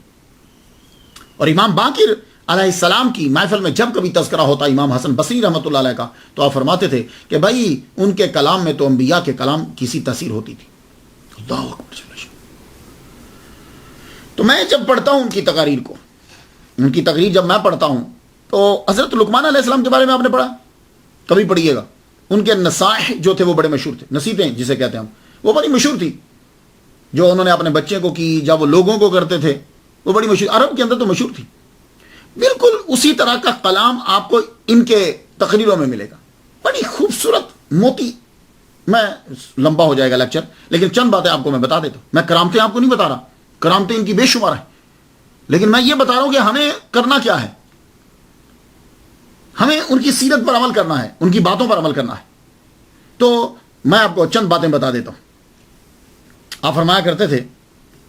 اور امام باقر علیہ السلام کی محفل میں جب کبھی تذکرہ ہوتا امام حسن بصری رحمۃ اللہ علیہ کا, تو آپ فرماتے تھے کہ بھائی ان کے کلام میں تو انبیاء کے کلام کی سی تاثیر ہوتی تھی. اللہ اکبر. تو میں جب پڑھتا ہوں ان کی تقاریر کو, ان کی تقریر جب میں پڑھتا ہوں تو حضرت لقمان علیہ السلام کے بارے میں آپ نے پڑھا, کبھی پڑھیے گا. ان کے نصائح جو تھے وہ بڑے مشہور تھے, نصیحتیں جسے کہتے ہیں ہم, وہ بڑی مشہور تھی. جو انہوں نے اپنے بچے کو کی, جب وہ لوگوں کو کرتے تھے, وہ بڑی مشہور, عرب کے اندر تو مشہور تھی. بالکل اسی طرح کا کلام آپ کو ان کے تقریروں میں ملے گا, بڑی خوبصورت موتی. میں لمبا ہو جائے گا لیکچر, لیکن چند باتیں آپ کو میں بتا دیتا ہوں. میں کرامتیں آپ کو نہیں بتا رہا, کرامتیں ان کی بے شمار ہیں, لیکن میں یہ بتا رہا ہوں کہ ہمیں کرنا کیا ہے. ہمیں ان کی سیرت پر عمل کرنا ہے, ان کی باتوں پر عمل کرنا ہے. تو میں آپ کو چند باتیں بتا دیتا ہوں. آپ فرمایا کرتے تھے,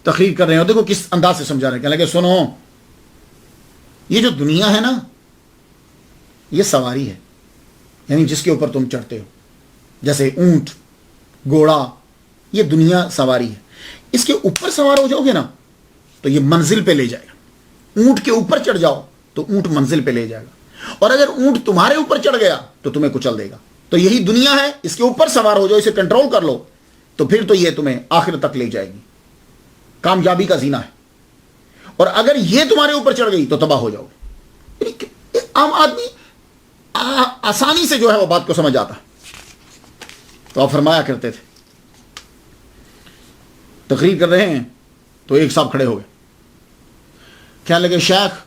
تقریر کر رہے ہو, دیکھو کس انداز سے سمجھا رہے ہیں. کہنے لگے سنو, یہ جو دنیا ہے نا, یہ سواری ہے, یعنی جس کے اوپر تم چڑھتے ہو, جیسے اونٹ گھوڑا، یہ دنیا سواری ہے. اس کے اوپر سوار ہو جاؤ گے نا تو یہ منزل پہ لے جائے گا. اونٹ کے اوپر چڑھ جاؤ تو اونٹ منزل پہ لے جائے گا، اور اگر اونٹ تمہارے اوپر چڑھ گیا تو تمہیں کچل دے گا. تو یہی دنیا ہے، اس کے اوپر سوار ہو جاؤ، اسے کنٹرول کر لو تو پھر تو یہ تمہیں آخر تک لے جائے گی. کامیابی کا زینہ ہے. اور اگر یہ تمہارے اوپر چڑھ گئی تو تباہ ہو جاؤ گے. عام آدمی آسانی سے جو ہے وہ بات کو سمجھ آتا ہے. تو آپ فرمایا کرتے تھے، تقریر کر رہے ہیں تو ایک صاحب کھڑے ہو گئے، کہنے لگے شیخ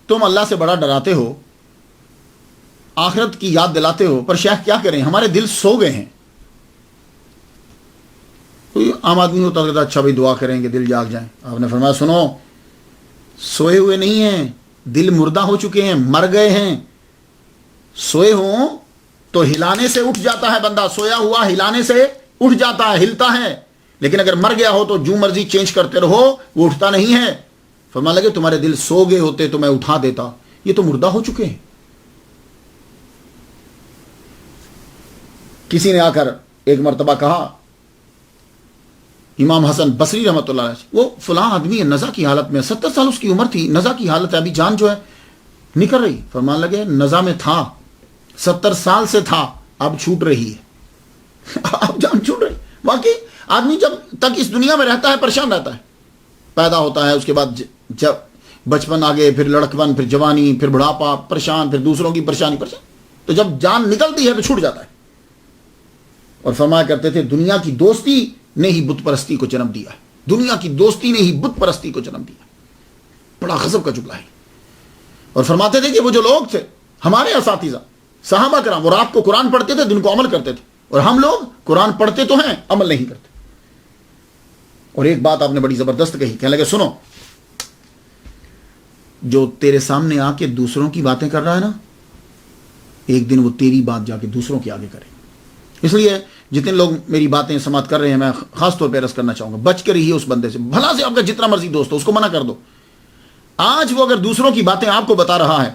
تم اللہ سے بڑا ڈراتے ہو، آخرت کی یاد دلاتے ہو، پر شیخ کیا کریں ہمارے دل سو گئے ہیں. کوئی عام آدمی ہوتا کہتا اچھا بھائی دعا کریں گے دل جاگ جائیں. آپ نے فرمایا سنو، سوئے ہوئے نہیں ہیں، دل مردہ ہو چکے ہیں، مر گئے ہیں. سوئے ہوں تو ہلانے سے اٹھ جاتا ہے بندہ، سویا ہوا ہلانے سے اٹھ جاتا ہے، ہلتا ہے. لیکن اگر مر گیا ہو تو جو مرضی چینج کرتے رہو وہ اٹھتا نہیں ہے. فرمانے لگے تمہارے دل سو گئے ہوتے تو میں اٹھا دیتا، یہ تو مردہ ہو چکے ہیں. کسی نے آ کر ایک مرتبہ کہا، امام حسن بصری رحمۃ اللہ علیہ، وہ فلاں آدمی ہے نزا کی حالت میں، 70 سال اس کی عمر تھی، نزا کی حالت ہے، ابھی جان جو ہے نکل رہی. فرمان لگے نزا میں تھا، 70 سال سے تھا، اب چھوٹ رہی ہے. اب جان چھوٹ رہی. واقعی آدمی جب تک اس دنیا میں رہتا ہے پریشان رہتا ہے. پیدا ہوتا ہے، اس کے بعد جب بچپن آگے، پھر لڑکپن، پھر جوانی، پھر بڑھاپا، پریشان، پھر دوسروں کی پریشانی، تو جب جان نکلتی ہے تو چھوٹ جاتا ہے. اور فرمایا کرتے تھے دنیا کی دوستی نے ہی بت پرستی کو جنم دیا ہے، دنیا کی دوستی نے ہی بت پرستی کو جنم دیا. بڑا غضب کا جملہ ہے. اور فرماتے تھے کہ وہ جو لوگ تھے ہمارے اساتذہ صحابہ کرام، وہ رات کو قرآن پڑھتے تھے، دن کو عمل کرتے تھے، اور ہم لوگ قرآن پڑھتے تو ہیں عمل نہیں کرتے. اور ایک بات آپ نے بڑی زبردست کہی، کہنے لگے سنو، جو تیرے سامنے آ کے دوسروں کی باتیں کر رہا ہے نا، ایک دن وہ تیری بات جا کے دوسروں کے آگے کرے. اس لیے جتنے لوگ میری باتیں سماعت کر رہے ہیں، میں خاص طور پہ عرض کرنا چاہوں گا، بچ کے رہیے اس بندے سے. بھلا سے آپ کا جتنا مرضی دوست ہو اس کو منع کر دو. آج وہ اگر دوسروں کی باتیں آپ کو بتا رہا ہے،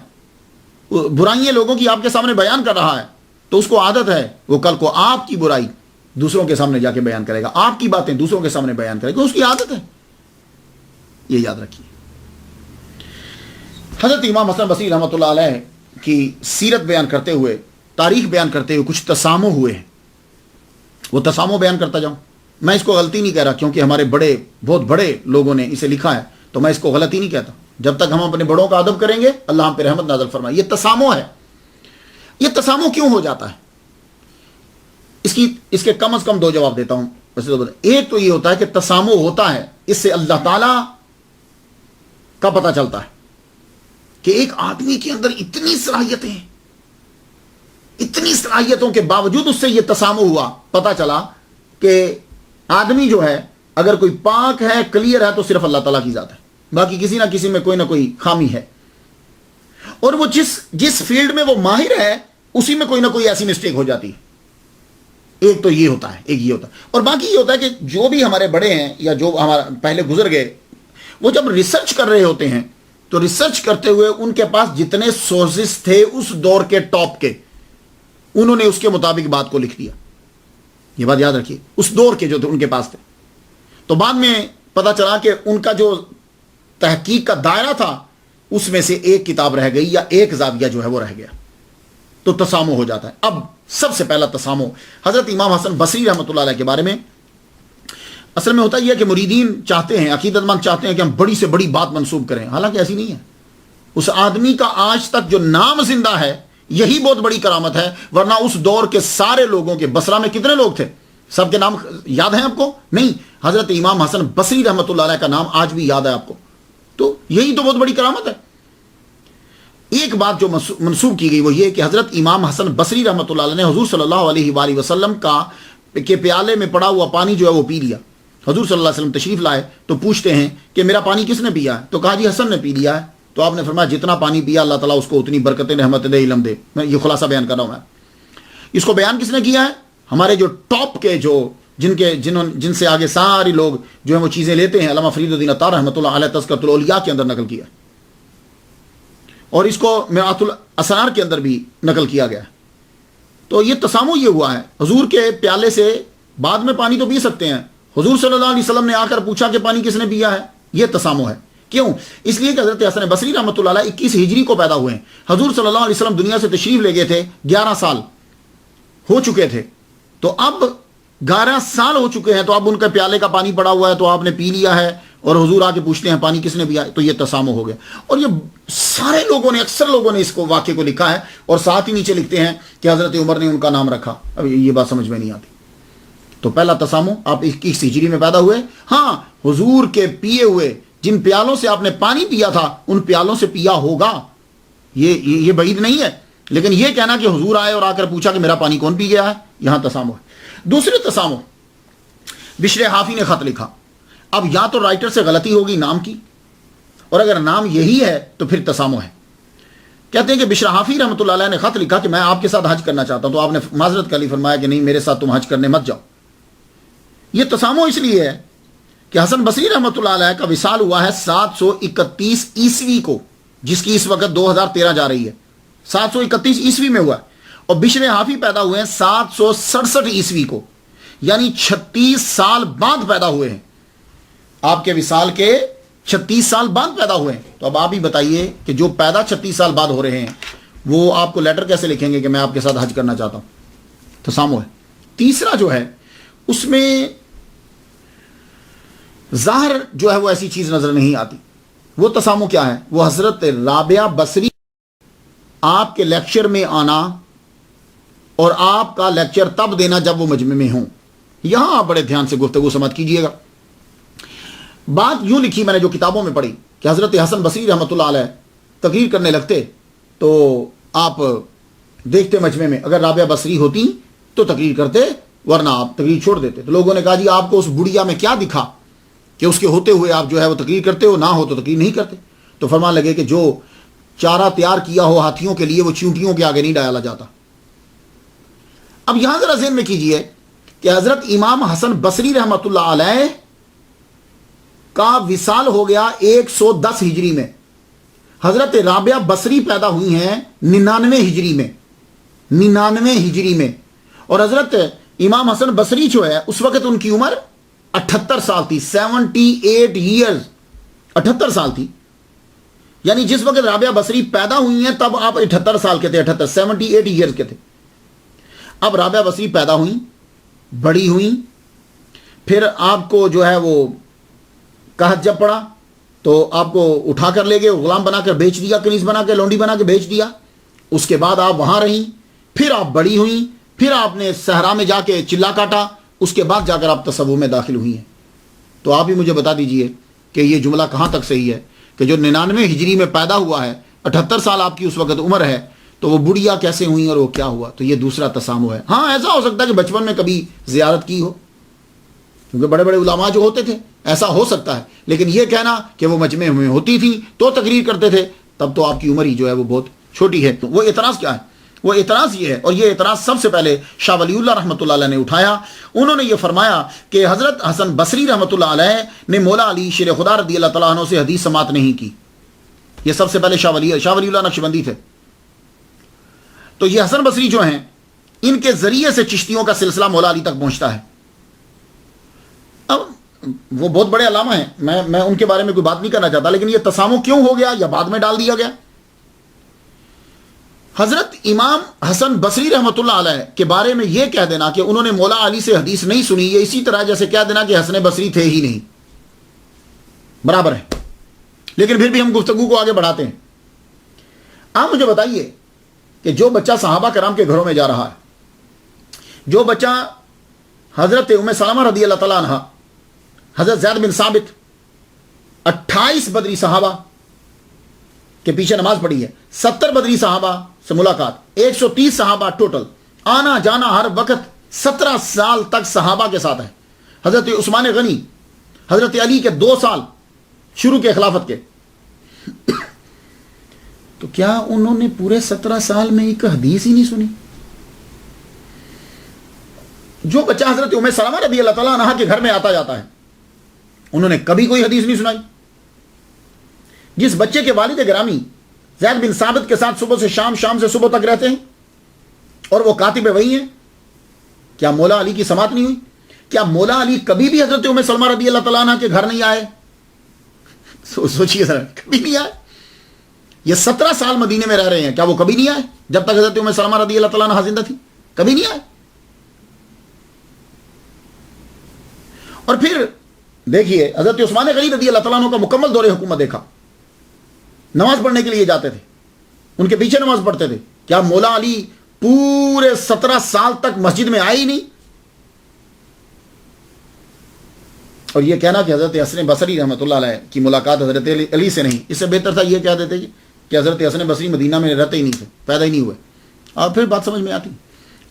برائیاں لوگوں کی آپ کے سامنے بیان کر رہا ہے، تو اس کو عادت ہے وہ کل کو آپ کی برائی دوسروں کے سامنے جا کے بیان کرے گا، آپ کی باتیں دوسروں کے سامنے بیان کرے گا. اس کی عادت ہے، یہ یاد رکھیے. حضرت امام حسن بصری رحمۃ اللہ علیہ کی سیرت بیان کرتے ہوئے، تاریخ بیان کرتے ہوئے کچھ تسامح ہوئے ہیں. وہ تسامح بیان کرتا جاؤں. میں اس کو غلطی نہیں کہہ رہا، کیونکہ ہمارے بہت بڑے لوگوں نے اسے لکھا ہے، تو میں اس کو غلطی نہیں کہتا. جب تک ہم اپنے بڑوں کا ادب کریں گے اللہ ہم پہ رحمت نازل فرمائے. یہ تسامح ہے. یہ تسامح کیوں ہو جاتا ہے؟ اس کے کم از کم 2 جواب دیتا ہوں. ایک تو یہ ہوتا ہے کہ تسامح ہوتا ہے، اس سے اللہ تعالی کا پتہ چلتا ہے کہ ایک آدمی کے اندر اتنی صلاحیتیں ہیں، اتنی صلاحیتوں کے باوجود اس سے یہ تسامح ہوا. پتہ چلا کہ آدمی جو ہے اگر کوئی پاک ہے، کلیئر ہے، تو صرف اللہ تعالیٰ کی ذات ہے، باقی کسی نہ کسی میں کوئی نہ کوئی خامی ہے. اور وہ جس فیلڈ میں وہ ماہر ہے اسی میں کوئی نہ کوئی ایسی مسٹیک ہو جاتی ہے. ایک تو یہ ہوتا ہے، ایک یہ ہوتا ہے. اور باقی یہ ہوتا ہے کہ جو بھی ہمارے بڑے ہیں یا جو ہمارا پہلے گزر گئے، وہ جب ریسرچ کر رہے ہوتے ہیں تو ریسرچ کرتے ہوئے ان کے پاس جتنے سورسز تھے اس دور کے ٹاپ کے، انہوں نے اس کے مطابق بات کو لکھ دیا. یہ بات یاد رکھیے، اس دور کے جو تھے ان کے پاس تھے. تو بعد میں پتا چلا کہ ان کا جو تحقیق کا دائرہ تھا اس میں سے ایک کتاب رہ گئی یا ایک زاویہ جو ہے وہ رہ گیا. تو تسامح ہو جاتا ہے. اب سب سے پہلا تسامح حضرت امام حسن بصری رحمۃ اللہ علیہ کے بارے میں. اصل میں ہوتا یہ ہے کہ مریدین چاہتے ہیں، عقیدت مند چاہتے ہیں کہ ہم بڑی سے بڑی بات منسوب کریں، حالانکہ ایسی نہیں ہے. اس آدمی کا آج تک جو نام زندہ ہے یہی بہت بڑی کرامت ہے، ورنہ اس دور کے سارے لوگوں کے، بصرہ میں کتنے لوگ تھے سب کے نام یاد ہیں آپ کو؟ نہیں. حضرت امام حسن بصری رحمۃ اللہ علیہ کا نام آج بھی یاد ہے آپ کو، تو یہی تو بہت بڑی کرامت ہے. ایک بات جو منسوب کی گئی وہ یہ کہ حضرت امام حسن بصری رحمۃ اللہ علیہ نے حضور صلی اللہ علیہ وآلہ وسلم کے پیالے میں پڑا ہوا پانی جو ہے وہ پی لیا. حضور صلی اللہ علیہ وسلم تشریف لائے تو پوچھتے ہیں کہ میرا پانی کس نے پیا ہے؟ تو کہا جی حسن نے پی لیا ہے. تو آپ نے فرمایا جتنا پانی پیا اللہ تعالیٰ اس کو اتنی برکتیں، رحمت دے، علم دے. میں یہ خلاصہ بیان کر رہا ہوں. میں اس کو بیان کس نے کیا ہے؟ ہمارے جو ٹاپ کے جن سے آگے سارے لوگ جو ہیں وہ چیزیں لیتے ہیں، علامہ فرید الدین عطار رحمۃ اللہ علیہ تذکرۃ الاولیاء کے اندر نقل کیا، اور اس کو مرآت الاسرار کے اندر بھی نقل کیا گیا. تو یہ تسامح یہ ہوا ہے، حضور کے پیالے سے بعد میں پانی تو پی سکتے ہیں. حضور صلی اللہ علیہ وسلم نے آ کر پوچھا کہ پانی کس نے پیا ہے. یہ تسامح ہے. کیوں؟ اس لیے کہ حضرت حسن بصری رحمۃ اللہ علیہ 21 ہجری کو پیدا ہوئے ہیں. حضور صلی اللہ علیہ وسلم دنیا سے تشریف لے گئے تھے 11 سال ہو چکے تھے. تو اب 11 سال ہو چکے ہیں, تو اب ان کے پیالے کا پانی پڑا ہوا ہے, تو آپ نے پی لیا ہے, اور حضور آ کے پوچھتے ہیں پانی کس نے پیا ہے. تو یہ تسامح ہو گیا. اور یہ سارے لوگوں نے, اکثر لوگوں نے اس کو واقعے کو لکھا ہے, اور ساتھ ہی نیچے لکھتے ہیں کہ حضرت عمر نے ان کا نام رکھا. اب یہ بات سمجھ میں نہیں آتی. تو پہلا تسامح, آپ 21 ہجری میں پیدا ہوئے. ہاں, حضور کے پیے ہوئے جن پیالوں سے آپ نے پانی پیا تھا ان پیالوں سے پیا ہوگا, یہ بعید نہیں ہے. لیکن یہ کہنا کہ حضور آئے اور آ کر پوچھا کہ میرا پانی کون پی گیا ہے, یہاں تسامح ہے. دوسرے تسامح, بشر حافی نے خط لکھا. اب یا تو رائٹر سے غلطی ہوگی نام کی, اور اگر نام یہی ہے تو پھر تسامح ہے. کہتے ہیں کہ بشر حافی رحمۃ اللہ علیہ نے خط لکھا کہ میں آپ کے ساتھ حج کرنا چاہتا ہوں. تو آپ نے معذرت کر لی, فرمایا کہ نہیں, میرے ساتھ تم حج کرنے مت جاؤ. یہ تسامح اس لیے ہے کہ حسن بصری رحمۃ اللہ علیہ کا وصال ہوا ہے 731 عیسوی کو, جس کی اس وقت 2013 جا رہی ہے. 731 عیسوی میں ہوا ہے. اور بشر حافی پیدا ہوئے ہیں 767 عیسوی کو, یعنی 36 سال بعد پیدا ہوئے ہیں. آپ کے وصال کے 36 سال بعد پیدا ہوئے ہیں. تو اب آپ ہی بتائیے کہ جو پیدا 36 سال بعد ہو رہے ہیں وہ آپ کو لیٹر کیسے لکھیں گے کہ میں آپ کے ساتھ حج کرنا چاہتا ہوں. تسامح ہے. تیسرا جو ہے اس میں ظاہر جو ہے وہ ایسی چیز نظر نہیں آتی. وہ تسامح کیا ہے؟ وہ حضرت رابعہ بصری آپ کے لیکچر میں آنا اور آپ کا لیکچر تب دینا جب وہ مجمع میں ہوں. یہاں آپ بڑے دھیان سے گفتگو سماعت کیجئے گا. بات یوں لکھی میں نے جو کتابوں میں پڑھی کہ حضرت حسن بصری رحمۃ اللہ علیہ تقریر کرنے لگتے تو آپ دیکھتے مجمع میں اگر رابعہ بصری ہوتی تو تقریر کرتے, ورنہ آپ تقریر چھوڑ دیتے. تو لوگوں نے کہا جی آپ کو اس بڑھیا میں کیا دکھا کہ اس کے ہوتے ہوئے آپ جو ہے وہ تقریر کرتے ہو, نہ ہو تو تقریر نہیں کرتے. تو فرمان لگے کہ جو چارہ تیار کیا ہو ہاتھیوں کے لیے وہ چیونٹیوں کے آگے نہیں ڈالا جاتا. اب یہاں ذرا ذہن میں کیجئے کہ حضرت امام حسن بصری رحمۃ اللہ علیہ کا وصال ہو گیا 110 ہجری میں. حضرت رابعہ بصری پیدا ہوئی ہیں 99 ہجری میں. 99 ہجری میں. اور حضرت امام حسن بصری جو ہے اس وقت ان کی عمر 78 سال تھی. 78 ایئرز, 78 سال تھی. یعنی جس وقت رابعہ بصری پیدا ہوئی ہیں تب آپ 78 سال کے تھے. 78 ایئرز کے تھے. اب رابعہ بصری پیدا ہوئیں, بڑی ہوئیں, پھر آپ کو جو ہے وہ قحط جب پڑا تو آپ کو اٹھا کر لے گئے, غلام بنا کر بیچ دیا, کنیز بنا کے, لونڈی بنا کے بیچ دیا. اس کے بعد آپ وہاں رہیں, پھر آپ بڑی ہوئیں, پھر آپ نے صحرا میں جا کے چلا کاٹا, اس کے بعد جا کر آپ تصوف میں داخل ہوئی ہیں. تو آپ ہی مجھے بتا دیجئے کہ یہ جملہ کہاں تک صحیح ہے کہ جو 99 ہجری میں پیدا ہوا ہے, 78 سال آپ کی اس وقت عمر ہے, تو وہ بڑھیا کیسے ہوئی اور وہ کیا ہوا؟ تو یہ دوسرا تسامح ہے. ہاں ایسا ہو سکتا ہے کہ بچپن میں کبھی زیارت کی ہو, کیونکہ بڑے بڑے علماء جو ہوتے تھے ایسا ہو سکتا ہے. لیکن یہ کہنا کہ وہ مجمع میں ہوتی تھی تو تقریر کرتے تھے, تب تو آپ کی عمر ہی جو ہے وہ بہت چھوٹی ہے. وہ اعتراض کیا ہے؟ وہ اعتراض یہ ہے, اور یہ اعتراض سب سے پہلے شاہ ولی اللہ رحمۃ اللہ علیہ نے اٹھایا. انہوں نے یہ فرمایا کہ حضرت حسن بصری رحمۃ اللہ علیہ نے مولا علی شیر خدا رضی اللہ تعالیٰ عنہ سے حدیث سماعت نہیں کی. یہ سب سے پہلے شاہ ولی اللہ نقشبندی تھے. تو یہ حسن بصری جو ہیں ان کے ذریعے سے چشتیوں کا سلسلہ مولا علی تک پہنچتا ہے. اب وہ بہت بڑے علامہ ہیں, میں ان کے بارے میں کوئی بات نہیں کرنا چاہتا, لیکن یہ تسامح کیوں ہو گیا یا بعد میں ڈال دیا گیا؟ حضرت امام حسن بصری رحمۃ اللہ علیہ کے بارے میں یہ کہہ دینا کہ انہوں نے مولا علی سے حدیث نہیں سنی, یہ اسی طرح جیسے کہہ دینا کہ حسن بصری تھے ہی نہیں, برابر ہے. لیکن پھر بھی ہم گفتگو کو آگے بڑھاتے ہیں. آپ مجھے بتائیے کہ جو بچہ صحابہ کرام کے گھروں میں جا رہا ہے, جو بچہ حضرت ام سلمہ رضی اللہ تعالیٰ عنہ, حضرت زید بن ثابت, 28 بدری صحابہ کے پیچھے نماز پڑھی ہے, 70 بدری صحابہ سے ملاقات, 130 صحابہ ٹوٹل, آنا جانا ہر وقت, 17 سال تک صحابہ کے ساتھ ہے. حضرت عثمان غنی, حضرت علی کے 2 سال شروع کے خلافت کے, تو کیا انہوں نے پورے 17 سال میں ایک حدیث ہی نہیں سنی؟ جو بچہ حضرت ام سلمہ رضی اللہ تعالیٰ عنہ کے گھر میں آتا جاتا ہے انہوں نے کبھی کوئی حدیث نہیں سنائی. جس بچے کے والد گرامی زید بن ثابت کے ساتھ صبح سے شام, شام سے صبح تک رہتے ہیں اور وہ کاتب وحی ہیں, کیا مولا علی کی سماعت نہیں ہوئی؟ کیا مولا علی کبھی بھی حضرت ام سلمہ رضی اللہ تعالیٰ عنہ کے گھر نہیں آئے؟ سوچئے ذرا، کبھی نہیں آئے. یہ 17 سال مدینے میں رہ رہے ہیں، کیا وہ کبھی نہیں آئے جب تک حضرت ام سلمہ رضی اللہ تعالیٰ عنہ زندہ تھی؟ کبھی نہیں آئے. اور پھر دیکھیے حضرت عثمان غنی رضی اللہ تعالیٰ عنہ کا مکمل دور حکومت دیکھا. نماز پڑھنے کے لیے جاتے تھے، ان کے پیچھے نماز پڑھتے تھے. کیا مولا علی پورے 17 سال تک مسجد میں آئے ہی نہیں؟ اور یہ کہنا کہ حضرت حسن بصری رحمۃ اللہ علیہ کی ملاقات حضرت علی سے نہیں، اس سے بہتر تھا یہ کہہ دیتے کہ حضرت حسن بصری مدینہ میں رہتے ہی نہیں تھے، پیدا ہی نہیں ہوئے، اور پھر بات سمجھ میں آتی.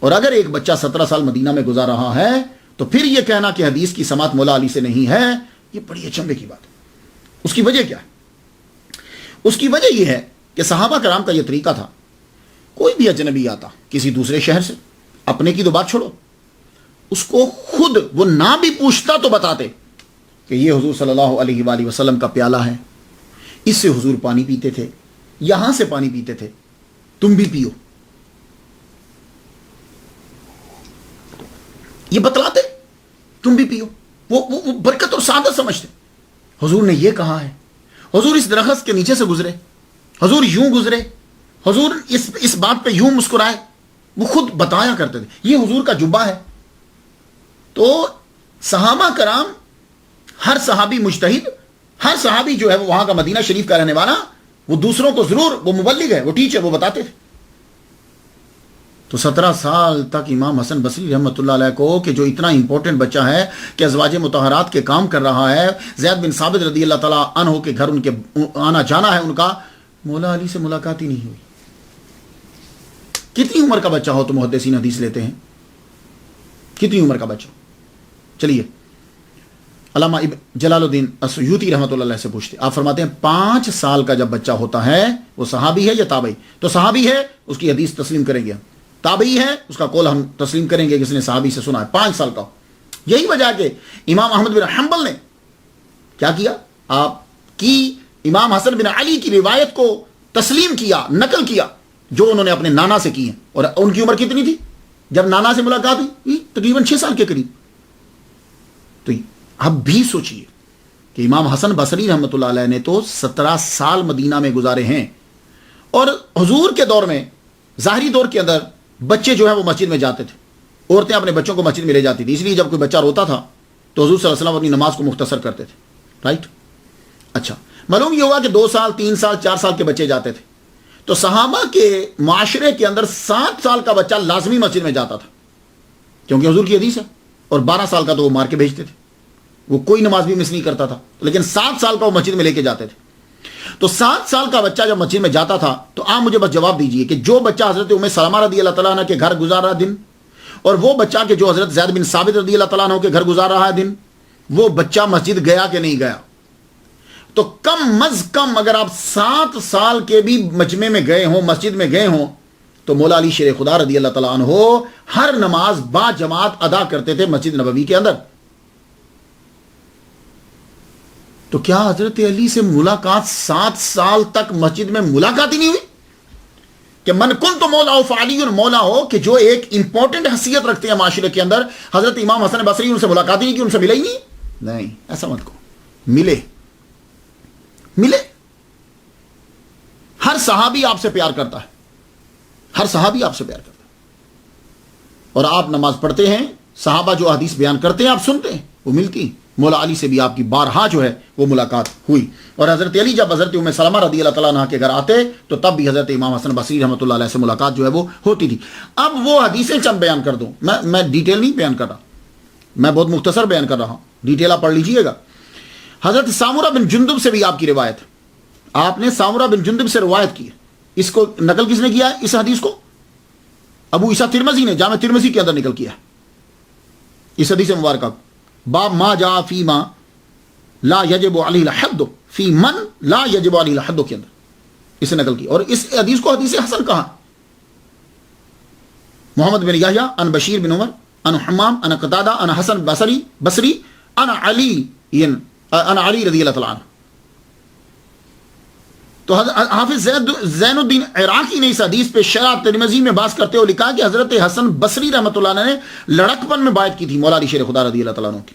اور اگر ایک بچہ 17 سال مدینہ میں گزار رہا ہے تو پھر یہ کہنا کہ حدیث کی سماعت مولا علی سے نہیں ہے، یہ بڑی اچنبے کی بات ہے. اس کی وجہ کیا ہے؟ اس کی وجہ یہ ہے کہ صحابہ کرام کا یہ طریقہ تھا، کوئی بھی اجنبی آتا کسی دوسرے شہر سے، اپنے کی تو بات چھوڑو، اس کو خود وہ نہ بھی پوچھتا تو بتاتے کہ یہ حضور صلی اللہ علیہ وآلہ وسلم کا پیالہ ہے، اس سے حضور پانی پیتے تھے، یہاں سے پانی پیتے تھے، تم بھی پیو. یہ بتلاتے، تم بھی پیو. وہ برکت اور سعادت سمجھتے. حضور نے یہ کہا ہے، حضور اس درخت کے نیچے سے گزرے، حضور یوں گزرے، حضور اس بات پہ یوں مسکرائے، وہ خود بتایا کرتے تھے. یہ حضور کا جبہ ہے. تو صحابہ کرام، ہر صحابی مجتہد، ہر صحابی جو ہے وہ وہاں کا مدینہ شریف کا رہنے والا، وہ دوسروں کو ضرور، وہ مبلغ ہے، وہ ٹیچر، وہ بتاتے تھے. تو 17 سال تک امام حسن بصری رحمۃ اللہ علیہ کو، کہ جو اتنا امپورٹنٹ بچہ ہے کہ ازواج مطہرات کے کام کر رہا ہے، زید بن ثابت رضی اللہ تعالیٰ عنہ کے گھر ان کے آنا جانا ہے ان کا، مولا علی سے ملاقات ہی نہیں ہوئی. کتنی عمر کا بچہ ہو تو محدثین حدیث لیتے ہیں؟ کتنی عمر کا بچہ؟ چلیے علامہ جلال الدین السیوطی رحمۃ اللہ علیہ سے پوچھتے، آپ فرماتے ہیں 5 سال کا جب بچہ ہوتا ہے، وہ صحابی ہے یا تابعی؟ تو صحابی ہے، اس کی حدیث تسلیم کریں گے. تابعی ہے، اس کا قول ہم تسلیم کریں گے کہ اس نے صحابی سے سنا ہے. 5 سال کا. یہی وجہ کہ امام احمد بن حنبل نے کیا کیا؟ آپ کی امام حسن بن علی کی روایت کو تسلیم کیا، نقل کیا، جو انہوں نے اپنے نانا سے کی ہیں. اور ان کی عمر کتنی تھی جب نانا سے ملاقات ہوئی؟ تقریباً 6 سال کے قریب. تو اب بھی سوچئے کہ امام حسن بصری رحمۃ اللہ علیہ نے تو 17 سال مدینہ میں گزارے ہیں، اور حضور کے دور میں، ظاہری دور کے اندر، بچے جو ہے وہ مسجد میں جاتے تھے، عورتیں اپنے بچوں کو مسجد میں لے جاتی تھی. اس لیے جب کوئی بچہ روتا تھا تو حضور صلی اللہ علیہ وسلم اپنی نماز کو مختصر کرتے تھے. رائٹ. اچھا، معلوم یہ ہوا کہ 2 سال 3 سال 4 سال کے بچے جاتے تھے. تو صحابہ کے معاشرے کے اندر 7 سال کا بچہ لازمی مسجد میں جاتا تھا، کیونکہ حضور کی حدیث ہے. اور 12 سال کا تو وہ مار کے بھیجتے تھے، وہ کوئی نماز بھی مس نہیں کرتا تھا. لیکن 7 سال کا وہ مسجد میں لے کے جاتے تھے. تو 7 سال کا بچہ جب مسجد میں جاتا تھا تو آپ مجھے بس جواب دیجئے کہ جو بچہ حضرت ام سلمہ رضی اللہ تعالیٰ عنہ کے گھر گزار رہا دن، اور وہ بچہ کہ جو حضرت زید بن ثابت رضی اللہ تعالیٰ عنہ کے گھر گزار رہا ہے دن، وہ بچہ مسجد گیا کہ نہیں گیا؟ تو کم از کم اگر آپ 7 سال کے بھی مجمع میں گئے ہوں، مسجد میں گئے ہوں، تو مولا علی شیر خدا رضی اللہ تعالیٰ عنہ ہر نماز با جماعت ادا کرتے تھے مسجد نبوی کے اندر. تو کیا حضرت علی سے ملاقات 7 سال تک مسجد میں ملاقات ہی نہیں ہوئی؟ کہ من کن تو مولا ہو فعلی مولا ہو، کہ جو ایک امپورٹنٹ حیثیت رکھتے ہیں معاشرے کے اندر، حضرت امام حسن بصری ان سے ملاقات ہی نہیں کی، ان سے ملے ہی نہیں؟ نہیں، ایسا مت کو ملے. ہر صحابی آپ سے پیار کرتا ہے، ہر صحابی آپ سے پیار کرتا ہے. اور آپ نماز پڑھتے ہیں، صحابہ جو حدیث بیان کرتے ہیں آپ سنتے ہیں، وہ ملتی ہیں. مولا علی سے بھی آپ کی بارہا جو ہے وہ ملاقات ہوئی. اور حضرت علی جب حضرت ام سلمہ رضی اللہ تعالیٰ عنہ کے گھر آتے تو تب بھی حضرت امام حسن بصری رحمۃ اللہ علیہ سے ملاقات جو ہے وہ ہوتی تھی. اب وہ حدیثیں چند بیان کر دوں، میں ڈیٹیل نہیں بیان کر رہا، میں بہت مختصر بیان کر رہا ہوں، ڈیٹیل آپ پڑھ لیجئے گا. حضرت سامورہ بن جندب سے بھی آپ کی روایت ہے، آپ نے سامورہ بن جندب سے روایت کی ہے. اس کو نقل کس نے کیا ہے؟ اس حدیث کو ابو عیسیٰ ترمذی نے جامع ترمذی کے اندر نقل کیا ہے. اس حدیث مبارکہ باب ما جاء فی ما لا یجب علیہ الحد فی من لا یجب علیہ الحد کے اندر اسے نقل کی. اور اس حدیث کو حدیث حسن کہا. محمد بن یحییٰ ان بشیر بن عمر ان حمام ان قتادہ ان حسن بصری ان علی رضی اللہ تعالیٰ عنہ. تو حافظ زین الدین عراقی نے اس حدیث پہ شرح ترمذی میں باز کرتے ہوئے لکھا کہ حضرت حسن بصری رحمۃ اللہ علیہ نے لڑکپن میں بیعت کی تھی مولا علی شیر خدا رضی اللہ تعالیٰ عنہ کی.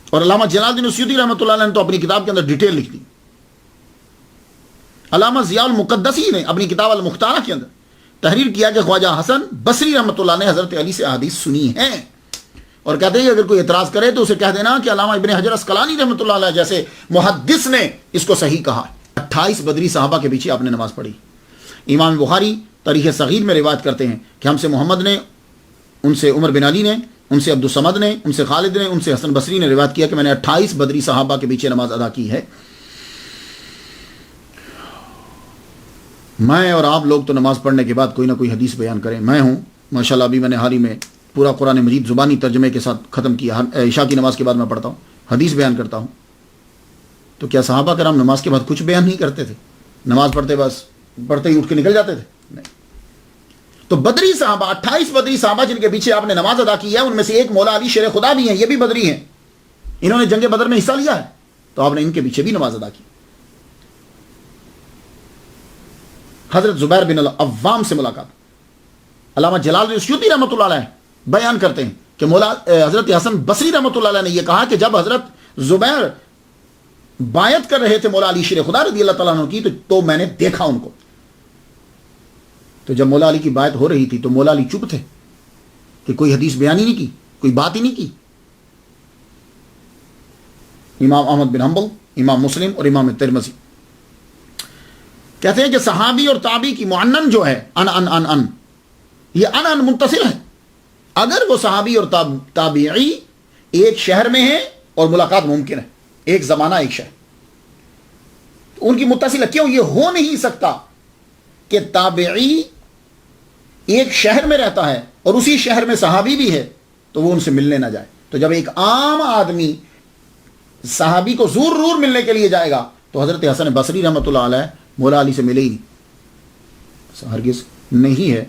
اور علامہ جلال الدین السیوطی رحمۃ اللہ علیہ نے تو اپنی کتاب کے اندر ڈیٹیل لکھ دی. علامہ ضیاء المقدسی نے اپنی کتاب المختارہ کے اندر تحریر کیا کہ خواجہ حسن بصری رحمۃ اللہ نے حضرت علی سے احادیث سنی ہیں، اور کہتے ہیں کہ اگر کوئی اعتراض کرے تو اسے کہہ دینا کہ علامہ ابن حجر اسقلانی رحمۃ اللہ علیہ جیسے محدث نے اس کو صحیح کہا. 28 بدری صحابہ کے پیچھے آپ نے نماز پڑھی. امام بخاری تاریخ صغیر میں روایت کرتے ہیں کہ ہم سے محمد نے، ان سے عمر بن علی نے، ان سے عبدالصمد نے، ان سے خالد نے، ان سے حسن بصری نے روایت کیا کہ میں نے 28 بدری صحابہ کے پیچھے نماز ادا کی ہے. میں اور آپ لوگ تو نماز پڑھنے کے بعد کوئی نہ کوئی حدیث بیان کریں. میں ہوں ماشاءاللہ، ابھی میں نے حال ہی میں پورا قرآن مجید زبانی ترجمے کے ساتھ ختم کیا. عشاء کی نماز کے بعد میں پڑھتا ہوں، حدیث بیان کرتا ہوں. تو کیا صحابہ کرام نماز کے بعد کچھ بیان نہیں کرتے تھے؟ نماز پڑھتے بس پڑھتے ہی اٹھ کے نکل جاتے تھے؟ نہیں. تو بدری صحابہ، 28 بدری صحابہ جن کے پیچھے آپ نے نماز ادا کی ہے، ان میں سے ایک مولا علی شیر خدا بھی ہیں، یہ بھی بدری ہیں، انہوں نے جنگ بدر میں حصہ لیا ہے، تو آپ نے ان کے پیچھے بھی نماز ادا کی. حضرت زبیر بن العوام سے ملاقات. علامہ جلال السیوطی رحمۃ اللہ علیہ بیان کرتے ہیں کہ حضرت حسن بصری رحمۃ اللہ علیہ نے یہ کہا کہ جب حضرت زبیر بیعت کر رہے تھے مولا علی شیر خدا رضی اللہ تعالیٰ عنہ کی تو میں نے دیکھا ان کو. تو جب مولا علی کی بیعت ہو رہی تھی تو مولا علی چپ تھے کہ کوئی حدیث بیان ہی نہیں کی، کوئی بات ہی نہیں کی. امام احمد بن حنبل، امام مسلم اور امام ترمذی کہتے ہیں کہ صحابی اور تابعی کی معنن جو ہے ان یہ ان منتصل ہے. اگر وہ صحابی اور تابعی ایک شہر میں ہیں اور ملاقات ممکن ہے، ایک زمانہ ایک شہر، تو ان کی متصل ہے. کیوں؟ یہ ہو نہیں سکتا کہ تابعی ایک شہر میں رہتا ہے اور اسی شہر میں صحابی بھی ہے تو وہ ان سے ملنے نہ جائے. تو جب ایک عام آدمی صحابی کو ضرور ملنے کے لیے جائے گا تو حضرت حسن بصری رحمۃ اللہ علیہ مولا علی سے ملے ہی نہیں، ہرگز نہیں ہے.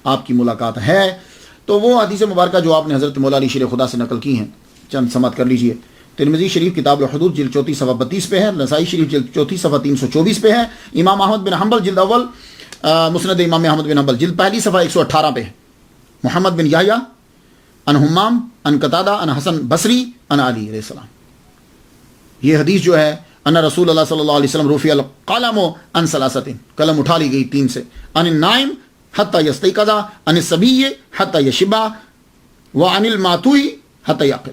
آپ کی ملاقات ہے تو وہ حدیث مبارکہ جو آپ نے حضرت مولا علی شیر خدا سے نقل کی ہیں چند سماعت کر لیجئے. ترمذی شریف کتاب الحدود جلد 34 صفحہ 32 پہ ہے، نسائی شریف جلد 34 صفحہ 324 پہ ہے، امام احمد بن حنبل جلد اول مسند امام احمد بن حنبل جلد پہلی صفحہ 118 پہ ہے. محمد بن یحییٰ ان حمام ان قتادہ ان حسن بصری ان علی علیہ السلام. یہ حدیث جو ہے ان رسول اللہ صلی اللہ علیہ وسلم رفع القلم عن ثلاثۃ، قلم اٹھا لی گئی 3 سے، عن النائم حتی یستیقظ، عن الصبی حتی یشبع، وعن المعتوی حتی یعقل.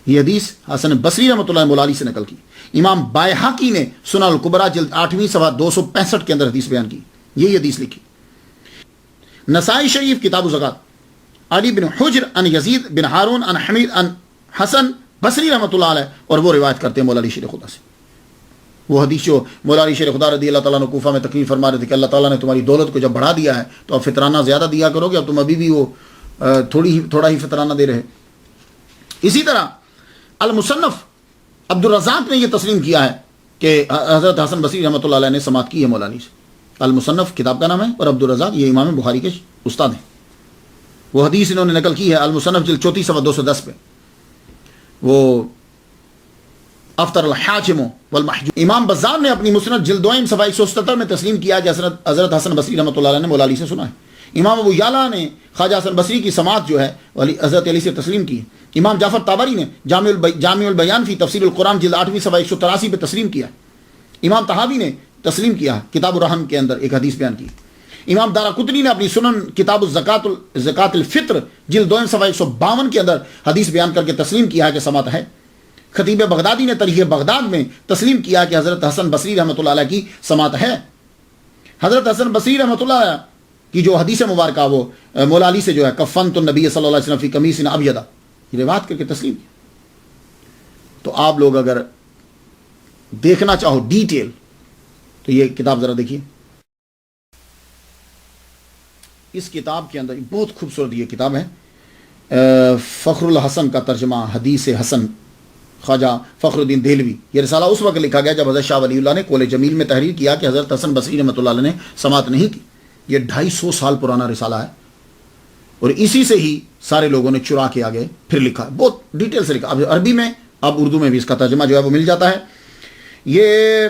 یہ حدیث حسن بصری رحمۃ اللہ مولا علی سے نقل کی. امام بائحقی نے سنن الکبریٰ جلد 8ویں صفحہ 265 کے اندر حدیث بیان کی، یہی حدیث لکھی. نسائی شریف کتاب الزکات علی بن حجر ان یزید بن ہارون ان حمید ان حسن بصری رحمۃ اللہ علیہ، اور وہ روایت کرتے ہیں مولا علی شیر خدا سے. وہ حدیث جو مولا علی شیر خدا رضی اللہ تعالیٰ عنہ کوفہ میں تقریر فرما رہے تھے کہ اللہ تعالیٰ نے تمہاری دولت کو جب بڑھا دیا ہے تو اب فطرانہ زیادہ دیا کرو گے، اب تم ابھی بھی وہ تھوڑا ہی فطرانہ دے رہے. اسی طرح المصنف عبد الرزاق نے یہ تسلیم کیا ہے کہ حضرت حسن بصری رحمۃ اللہ علیہ نے سماعت کی ہے مولا علی سے. المصنف کتاب کا نام ہے اور عبد الرزاق یہ امام بخاری کے استاد ہیں. وہ حدیث انہوں نے نقل کی ہے المصنف جلد 34 صفحہ 210 پہ. وہ افطر الحاجم والمحجوم. امام بزار نے اپنی مسند جلد 2 صفحہ 177 میں تسلیم کیا کہ حضرت حسن بصری رحمۃ اللہ علیہ نے مولا علی سے سنا ہے. امام ابو یعلا نے خواجہ حسن بصری کی سماعت جو ہے حضرت علی سے تسلیم کی. امام جعفر طبری نے جامع البیان فی تفسیر القرآن جلد 8ویں صفحہ 183 پہ تسلیم کیا. امام طحاوی نے تسلیم کیا کتاب الرحم کے اندر ایک حدیث بیان کی. امام دارقطنی نے اپنی سنن کتاب زکات الفطر جلد 2 صفحہ 152 کے اندر حدیث بیان کر کے تسلیم کیا کہ سماعت ہے. خطیب بغدادی نے تاریخ بغداد میں تسلیم کیا کہ حضرت حسن بصری رحمۃ اللہ علیہ کی سماعت ہے. حضرت حسن بصری رحمۃ اللہ علیہ کی جو حدیث مبارکہ وہ مولا علی سے جو ہے کفنت النبی صلی اللہ علیہ وسلم فی قمیص ابیض روایت کر کے تسلیم کیا. تو آپ لوگ اگر دیکھنا چاہو ڈیٹیل تو یہ کتاب ذرا دیکھیے. اس کتاب کے اندر بہت خوبصورت یہ کتاب ہے، فخر الحسن کا ترجمہ حدیث حسن خواجہ فخر الدین دہلوی. یہ رسالہ اس وقت لکھا گیا جب حضرت شاہ ولی اللہ نے کول جمیل میں تحریر کیا کہ حضرت حسن بصری رحمۃ اللہ علیہ نے سماعت نہیں کی. یہ 250 سال پرانا رسالہ ہے اور اسی سے ہی سارے لوگوں نے چرا کے آگے پھر لکھا ہے. بہت ڈیٹیل سے لکھا. اب عربی میں اب اردو میں بھی اس کا ترجمہ جو ہے وہ مل جاتا ہے. یہ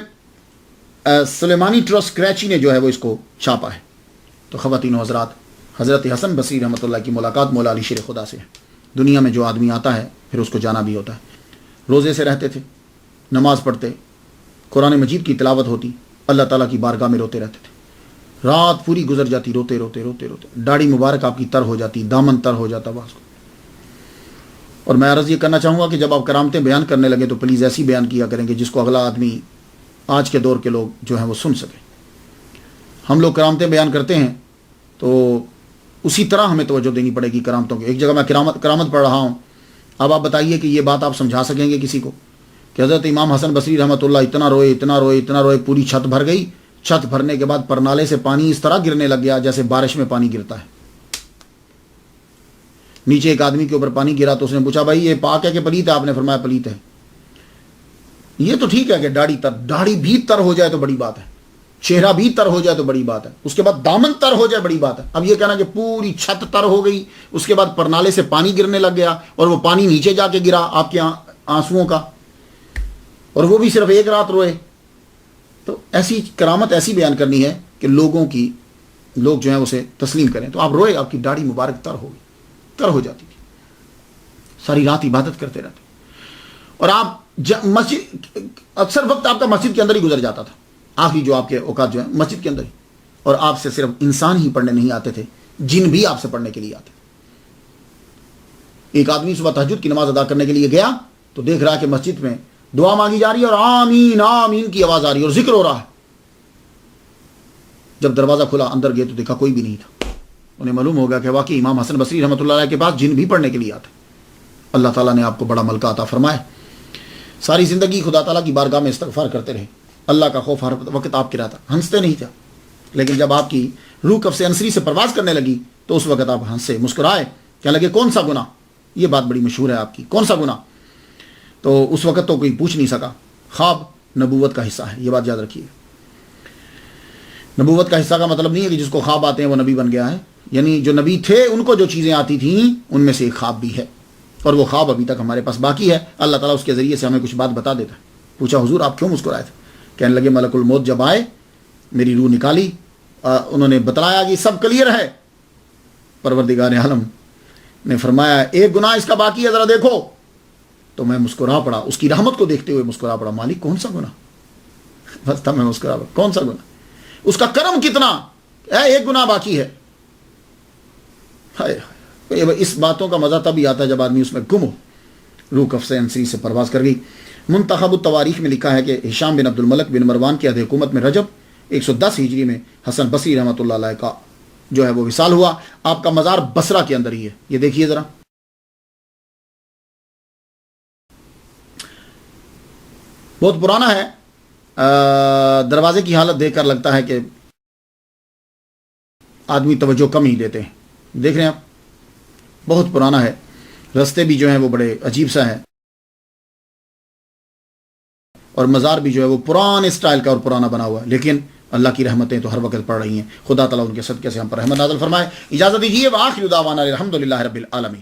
سلیمانی ٹرسٹ کراچی نے جو ہے وہ اس کو چھاپا ہے. تو خواتین و حضرات، حضرت حسن بصری رحمۃ اللہ کی ملاقات مولا علی شیر خدا سے ہے. دنیا میں جو آدمی آتا ہے پھر اس کو جانا بھی ہوتا ہے. روزے سے رہتے تھے، نماز پڑھتے، قرآن مجید کی تلاوت ہوتی، اللہ تعالیٰ کی بارگاہ میں روتے رہتے تھے. رات پوری گزر جاتی روتے روتے روتے روتے، داڑھی مبارک آپ کی تر ہو جاتی، دامن تر ہو جاتا بعض کو. اور میں عرض یہ کرنا چاہوں گا کہ جب آپ کرامتیں بیان کرنے لگے تو پلیز ایسی بیان کیا کریں گے جس کو اگلا آدمی، آج کے دور کے لوگ جو ہیں وہ سن سکیں. ہم لوگ کرامتیں بیان کرتے ہیں تو اسی طرح ہمیں توجہ دینی پڑے گی کرامتوں کی. ایک جگہ میں کرامت پڑھ رہا ہوں، اب آپ بتائیے کہ یہ بات آپ سمجھا سکیں گے کسی کو کہ حضرت امام حسن بصری رحمۃ اللہ اتنا روئے اتنا روئے اتنا روئے، پوری چھت بھر گئی. چھت بھرنے کے بعد پرنالے سے پانی اس طرح گرنے لگ گیا جیسے بارش میں پانی گرتا ہے. نیچے ایک آدمی کے اوپر پانی گرا تو اس نے پوچھا بھائی یہ پاک ہے کہ پلیت ہے؟ آپ نے فرمایا پلیت ہے. یہ تو ٹھیک ہے کہ داڑھی بھی تر ہو جائے تو بڑی بات ہے، چہرہ بھی تر ہو جائے تو بڑی بات ہے، اس کے بعد دامن تر ہو جائے بڑی بات ہے. اب یہ کہنا کہ پوری چھت تر ہو گئی، اس کے بعد پرنالے سے پانی گرنے لگ گیا اور وہ پانی نیچے جا کے گرا آپ کے آنسوؤں کا، اور وہ بھی صرف ایک رات روئے. تو ایسی کرامت ایسی بیان کرنی ہے کہ لوگ جو ہیں اسے تسلیم کریں. تو آپ روئے، آپ کی داڑھی مبارک تر ہو گئی، تر ہو جاتی تھی، ساری رات عبادت کرتے رہتے، اور آپ مسجد، اکثر وقت آپ کا مسجد کے اندر ہی گزر جاتا تھا. آخری جو آپ کے اوقات جو ہیں مسجد کے اندر ہی. اور آپ سے صرف انسان ہی پڑھنے نہیں آتے تھے، جن بھی آپ سے پڑھنے کے لیے آتے. ایک آدمی صبح تہجد کی نماز ادا کرنے کے لیے گیا تو دیکھ رہا کہ مسجد میں دعا مانگی جا رہی ہے اور آمین آمین کی آواز آ رہی ہے اور ذکر ہو رہا ہے. جب دروازہ کھلا اندر گئے تو دیکھا کوئی بھی نہیں تھا. انہیں معلوم ہو گیا کہ واقعی امام حسن بصری رحمۃ اللہ علیہ کے پاس جن بھی پڑھنے کے لیے آتے. اللہ تعالیٰ نے آپ کو بڑا ملکہ عطا فرمائے. ساری زندگی خدا تعالیٰ کی بارگاہ میں استغفار کرتے رہے، اللہ کا خوف ہر وقت آپ کے رہتا، ہنستے نہیں تھا. لیکن جب آپ کی روح کف سے انصری سے پرواز کرنے لگی تو اس وقت آپ ہنسے، مسکرائے، کہنے لگے کون سا گناہ؟ یہ بات بڑی مشہور ہے آپ کی، کون سا گناہ؟ تو اس وقت تو کوئی پوچھ نہیں سکا. خواب نبوت کا حصہ ہے، یہ بات یاد رکھیے. نبوت کا حصہ کا مطلب نہیں ہے کہ جس کو خواب آتے ہیں وہ نبی بن گیا ہے. یعنی جو نبی تھے ان کو جو چیزیں آتی تھیں ان میں سے ایک خواب بھی ہے، اور وہ خواب ابھی تک ہمارے پاس باقی ہے. اللہ تعالیٰ اس کے ذریعے سے ہمیں کچھ بات بتا دیتا ہے. پوچھا حضور آپ کیوں مسکرائے تھے؟ کہنے لگے ملک الموت جب آئے میری روح نکالی، انہوں نے بتلایا کہ سب کلیئر ہے. پروردگار عالم نے فرمایا ایک گناہ اس کا باقی ہے، ذرا دیکھو. تو میں مسکرا پڑا، اس کی رحمت کو دیکھتے ہوئے مسکرا پڑا. مالک کون سا گناہ؟ بس تھا میں مسکرا پڑا. کون سا گناہ؟ اس کا کرم کتنا ہے، ایک گناہ باقی ہے. اس باتوں کا مزہ تب ہی آتا ہے جب آدمی اس میں گم ہو. روح کف سے انصری سے پرواز کر گئی. منتخب التواریخ میں لکھا ہے کہ ہشام بن عبد الملک بن مروان کی عہد حکومت میں رجب 110 ہجری میں حسن بصری رحمۃ اللہ علیہ کا جو ہے وہ وصال ہوا. آپ کا مزار بصرہ کے اندر ہی ہے. یہ دیکھیے ذرا، بہت پرانا ہے. دروازے کی حالت دیکھ کر لگتا ہے کہ آدمی توجہ کم ہی دیتے ہیں. دیکھ رہے ہیں آپ، بہت پرانا ہے. رستے بھی جو ہیں وہ بڑے عجیب سا ہے، اور مزار بھی جو ہے وہ پرانے اسٹائل کا اور پرانا بنا ہوا ہے. لیکن اللہ کی رحمتیں تو ہر وقت پڑ رہی ہیں. خدا تعالیٰ ان کے صدقے سے ہم پر رحمت نازل فرمائے. اجازت دیجیے، وآخر دعوانا الحمدللہ رب العالمین.